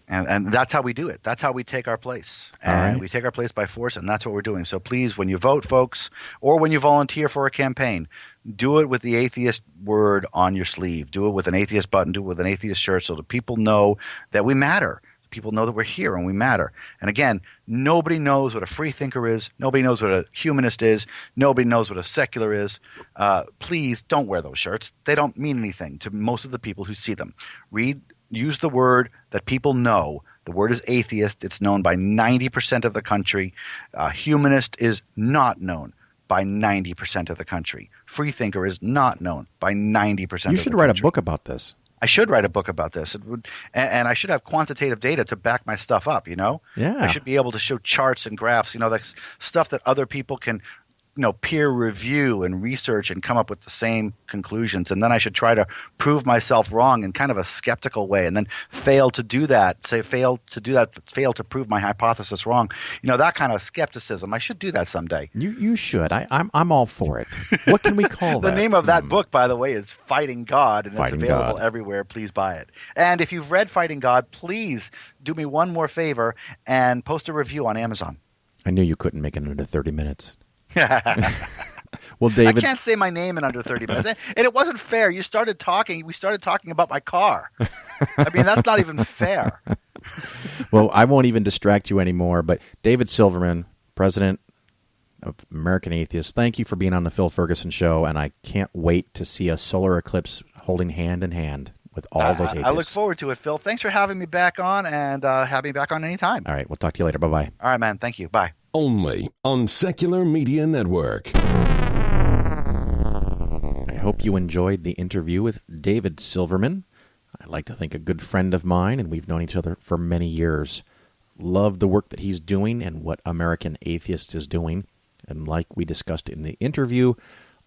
Speaker 5: And that's how we do it. That's how we take our place. And we take our place by force, and that's what we're doing. So please, when you vote, folks, or when you volunteer for a campaign, do it with the atheist word on your sleeve. Do it with an atheist button. Do it with an atheist shirt so that people know that we matter. People know that we're here and we matter. And again, nobody knows what a free thinker is. Nobody knows what a humanist is. Nobody knows what a secular is. Please don't wear those shirts. They don't mean anything to most of the people who see them. Use the word that people know. The word is atheist. It's known by 90% of the country. Humanist is not known by 90% of the country. Freethinker is not known by 90% of the country.
Speaker 2: You should write a book about this.
Speaker 5: I should write a book about this. And I should have quantitative data to back my stuff up,
Speaker 2: Yeah.
Speaker 5: I should be able to show charts and graphs, that's stuff that other people can peer review and research and come up with the same conclusions. And then I should try to prove myself wrong in kind of a skeptical way and then fail to prove my hypothesis wrong. That kind of skepticism. I should do that someday.
Speaker 2: You should. I'm all for it. What can we call that?
Speaker 5: The name of that book, by the way, is Fighting God, and it's available everywhere. Please buy it. And if you've read Fighting God, please do me one more favor and post a review on Amazon.
Speaker 2: I knew you couldn't make it under 30 minutes. Well, David,
Speaker 5: I can't say my name in under 30 minutes. And it wasn't fair. We started talking about my car. I mean, that's not even fair.
Speaker 2: Well, I won't even distract you anymore. But David Silverman, president of American Atheists, thank you for being on the Phil Ferguson Show. And I can't wait to see a solar eclipse holding hand in hand with all those atheists.
Speaker 5: I look forward to it, Phil. Thanks for having me back on, and have me back on anytime.
Speaker 2: All right. We'll talk to you later. Bye-bye.
Speaker 5: All right, man. Thank you. Bye.
Speaker 1: Only on Secular Media Network.
Speaker 2: I hope you enjoyed the interview with David Silverman. I like to think a good friend of mine, and we've known each other for many years. Love the work that he's doing and what American Atheists is doing. And like we discussed in the interview,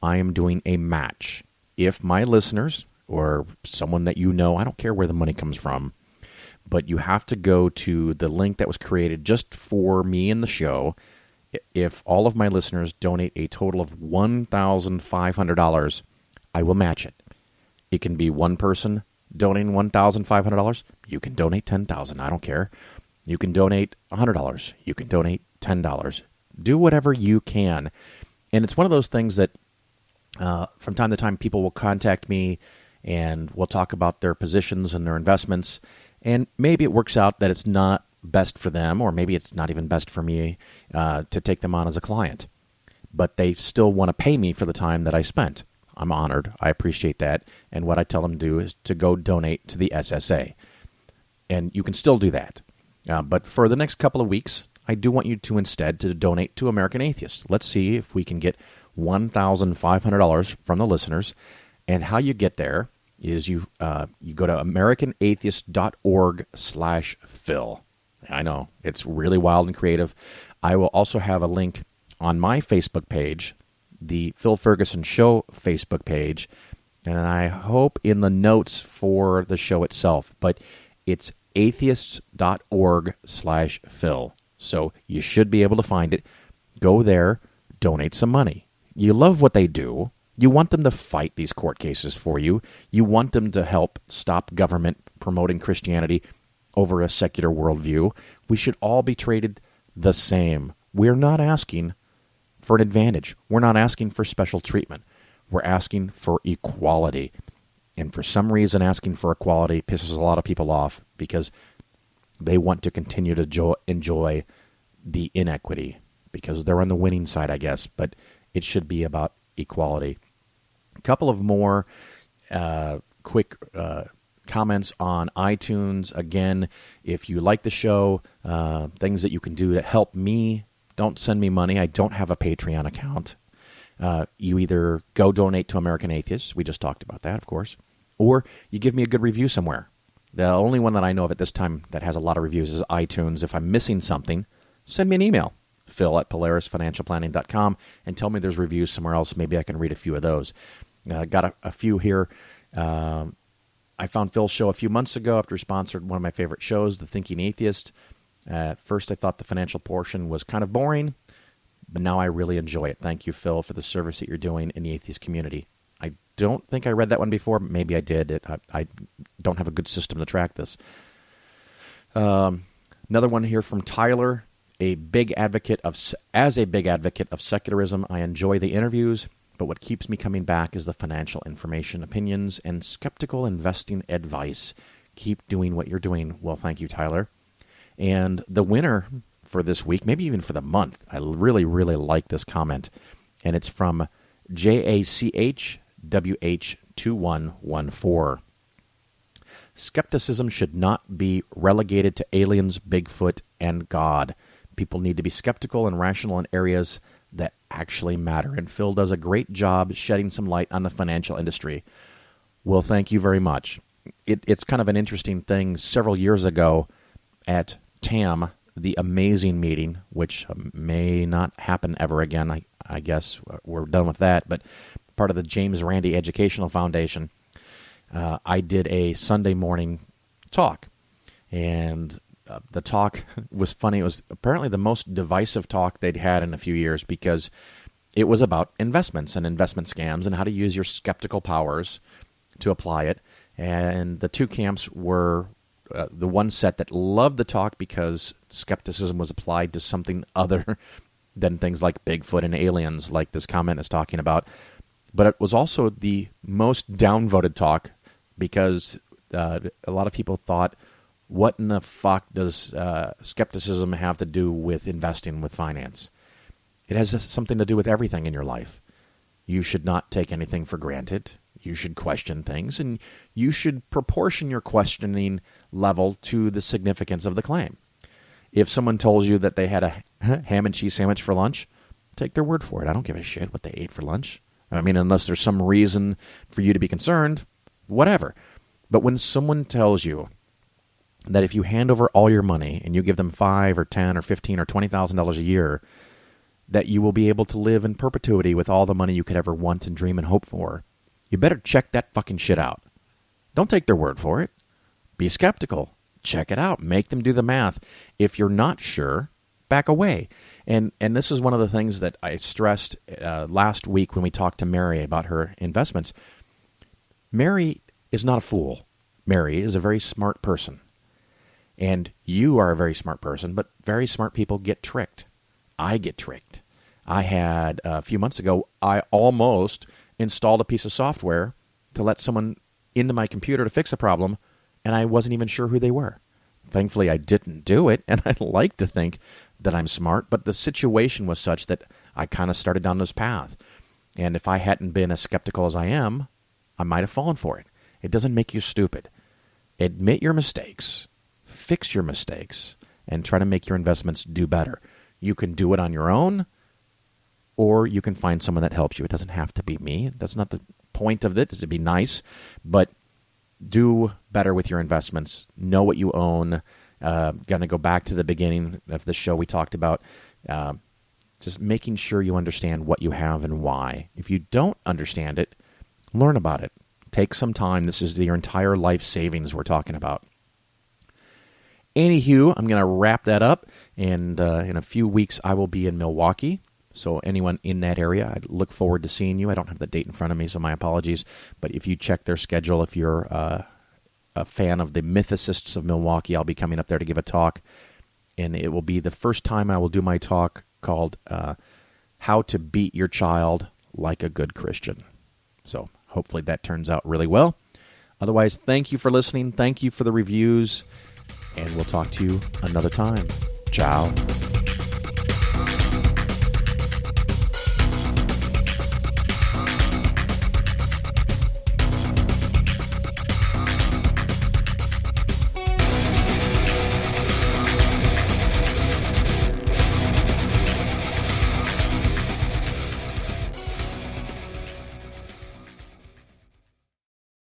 Speaker 2: I am doing a match. If my listeners or someone that you know, I don't care where the money comes from, but you have to go to the link that was created just for me and the show. If all of my listeners donate a total of $1,500, I will match it. It can be one person donating $1,500. You can donate $10,000. I don't care. You can donate $100. You can donate $10. Do whatever you can. And it's one of those things that from time to time people will contact me and we'll talk about their positions and their investments. And maybe it works out that it's not best for them, or maybe it's not even best for me to take them on as a client. But they still want to pay me for the time that I spent. I'm honored. I appreciate that. And what I tell them to do is to go donate to the SSA. And you can still do that. But for the next couple of weeks, I do want you to instead to donate to American Atheists. Let's see if we can get $1,500 from the listeners. And how you get there is you go to americanatheist.org/Phil. I know, it's really wild and creative. I will also have a link on my Facebook page, the Phil Ferguson Show Facebook page, and I hope in the notes for the show itself, but it's atheists.org/Phil. So you should be able to find it. Go there, donate some money. You love what they do. You want them to fight these court cases for you. You want them to help stop government promoting Christianity over a secular worldview. We should all be treated the same. We're not asking for an advantage. We're not asking for special treatment. We're asking for equality. And for some reason, asking for equality pisses a lot of people off because they want to continue to enjoy the inequity because they're on the winning side, I guess. But it should be about equality. A couple of more quick comments on iTunes. Again, if you like the show, things that you can do to help me. Don't send me money. I don't have a Patreon account. You either go donate to American Atheists. We just talked about that, of course. Or you give me a good review somewhere. The only one that I know of at this time that has a lot of reviews is iTunes. If I'm missing something, send me an email, phil@polarisfinancialplanning.com, and tell me there's reviews somewhere else. Maybe I can read a few of those. Got a few here. I found Phil's show a few months ago after he sponsored one of my favorite shows, The Thinking Atheist. At first, I thought the financial portion was kind of boring, but now I really enjoy it. Thank you, Phil, for the service that you're doing in the atheist community. I don't think I read that one before. Maybe I did. I don't have a good system to track this. Another one here from Tyler. As a big advocate of secularism, I enjoy the interviews, but what keeps me coming back is the financial information, opinions, and skeptical investing advice. Keep doing what you're doing. Well, thank you, Tyler. And the winner for this week, maybe even for the month, I really, really like this comment, and it's from JACHWH2114. Skepticism should not be relegated to aliens, Bigfoot, and God. People need to be skeptical and rational in areas that actually matter. And Phil does a great job shedding some light on the financial industry. Well, thank you very much. It's kind of an interesting thing. Several years ago at TAM, the amazing meeting, which may not happen ever again, I guess we're done with that, but part of the James Randi Educational Foundation, I did a Sunday morning talk. And the talk was funny. It was apparently the most divisive talk they'd had in a few years because it was about investments and investment scams and how to use your skeptical powers to apply it. And the two camps were the one set that loved the talk because skepticism was applied to something other than things like Bigfoot and aliens, like this comment is talking about. But it was also the most downvoted talk because a lot of people thought, what in the fuck does skepticism have to do with investing, with finance? It has something to do with everything in your life. You should not take anything for granted. You should question things, and you should proportion your questioning level to the significance of the claim. If someone told you that they had a ham and cheese sandwich for lunch, take their word for it. I don't give a shit what they ate for lunch. I mean, unless there's some reason for you to be concerned, whatever. But when someone tells you that if you hand over all your money and you give them $5 or $10 or $15 or $20,000 a year, that you will be able to live in perpetuity with all the money you could ever want and dream and hope for, you better check that fucking shit out. Don't take their word for it. Be skeptical. Check it out. Make them do the math. If you're not sure, back away. And this is one of the things that I stressed last week when we talked to Mary about her investments. Mary is not a fool. Mary is a very smart person. And you are a very smart person, but very smart people get tricked. I get tricked. I had, a few months ago, I almost installed a piece of software to let someone into my computer to fix a problem, and I wasn't even sure who they were. Thankfully, I didn't do it, and I'd like to think that I'm smart, but the situation was such that I kind of started down this path. And if I hadn't been as skeptical as I am, I might have fallen for it. It doesn't make you stupid. Admit your mistakes, fix your mistakes, and try to make your investments do better. You can do it on your own, or you can find someone that helps you. It doesn't have to be me. That's not the point of it, is to be nice, but do better with your investments. Know what you own. Going to go back to the beginning of the show we talked about just making sure you understand what you have and why. If you don't understand it, learn about it. Take some time. This is your entire life savings we're talking about. Anywho, I'm going to wrap that up, and in a few weeks I will be in Milwaukee. So anyone in that area, I look forward to seeing you. I don't have the date in front of me, so my apologies. But if you check their schedule, if you're a fan of the Mythicists of Milwaukee, I'll be coming up there to give a talk. And it will be the first time I will do my talk called How to Beat Your Child Like a Good Christian. So hopefully that turns out really well. Otherwise, thank you for listening. Thank you for the reviews. And we'll talk to you another time. Ciao.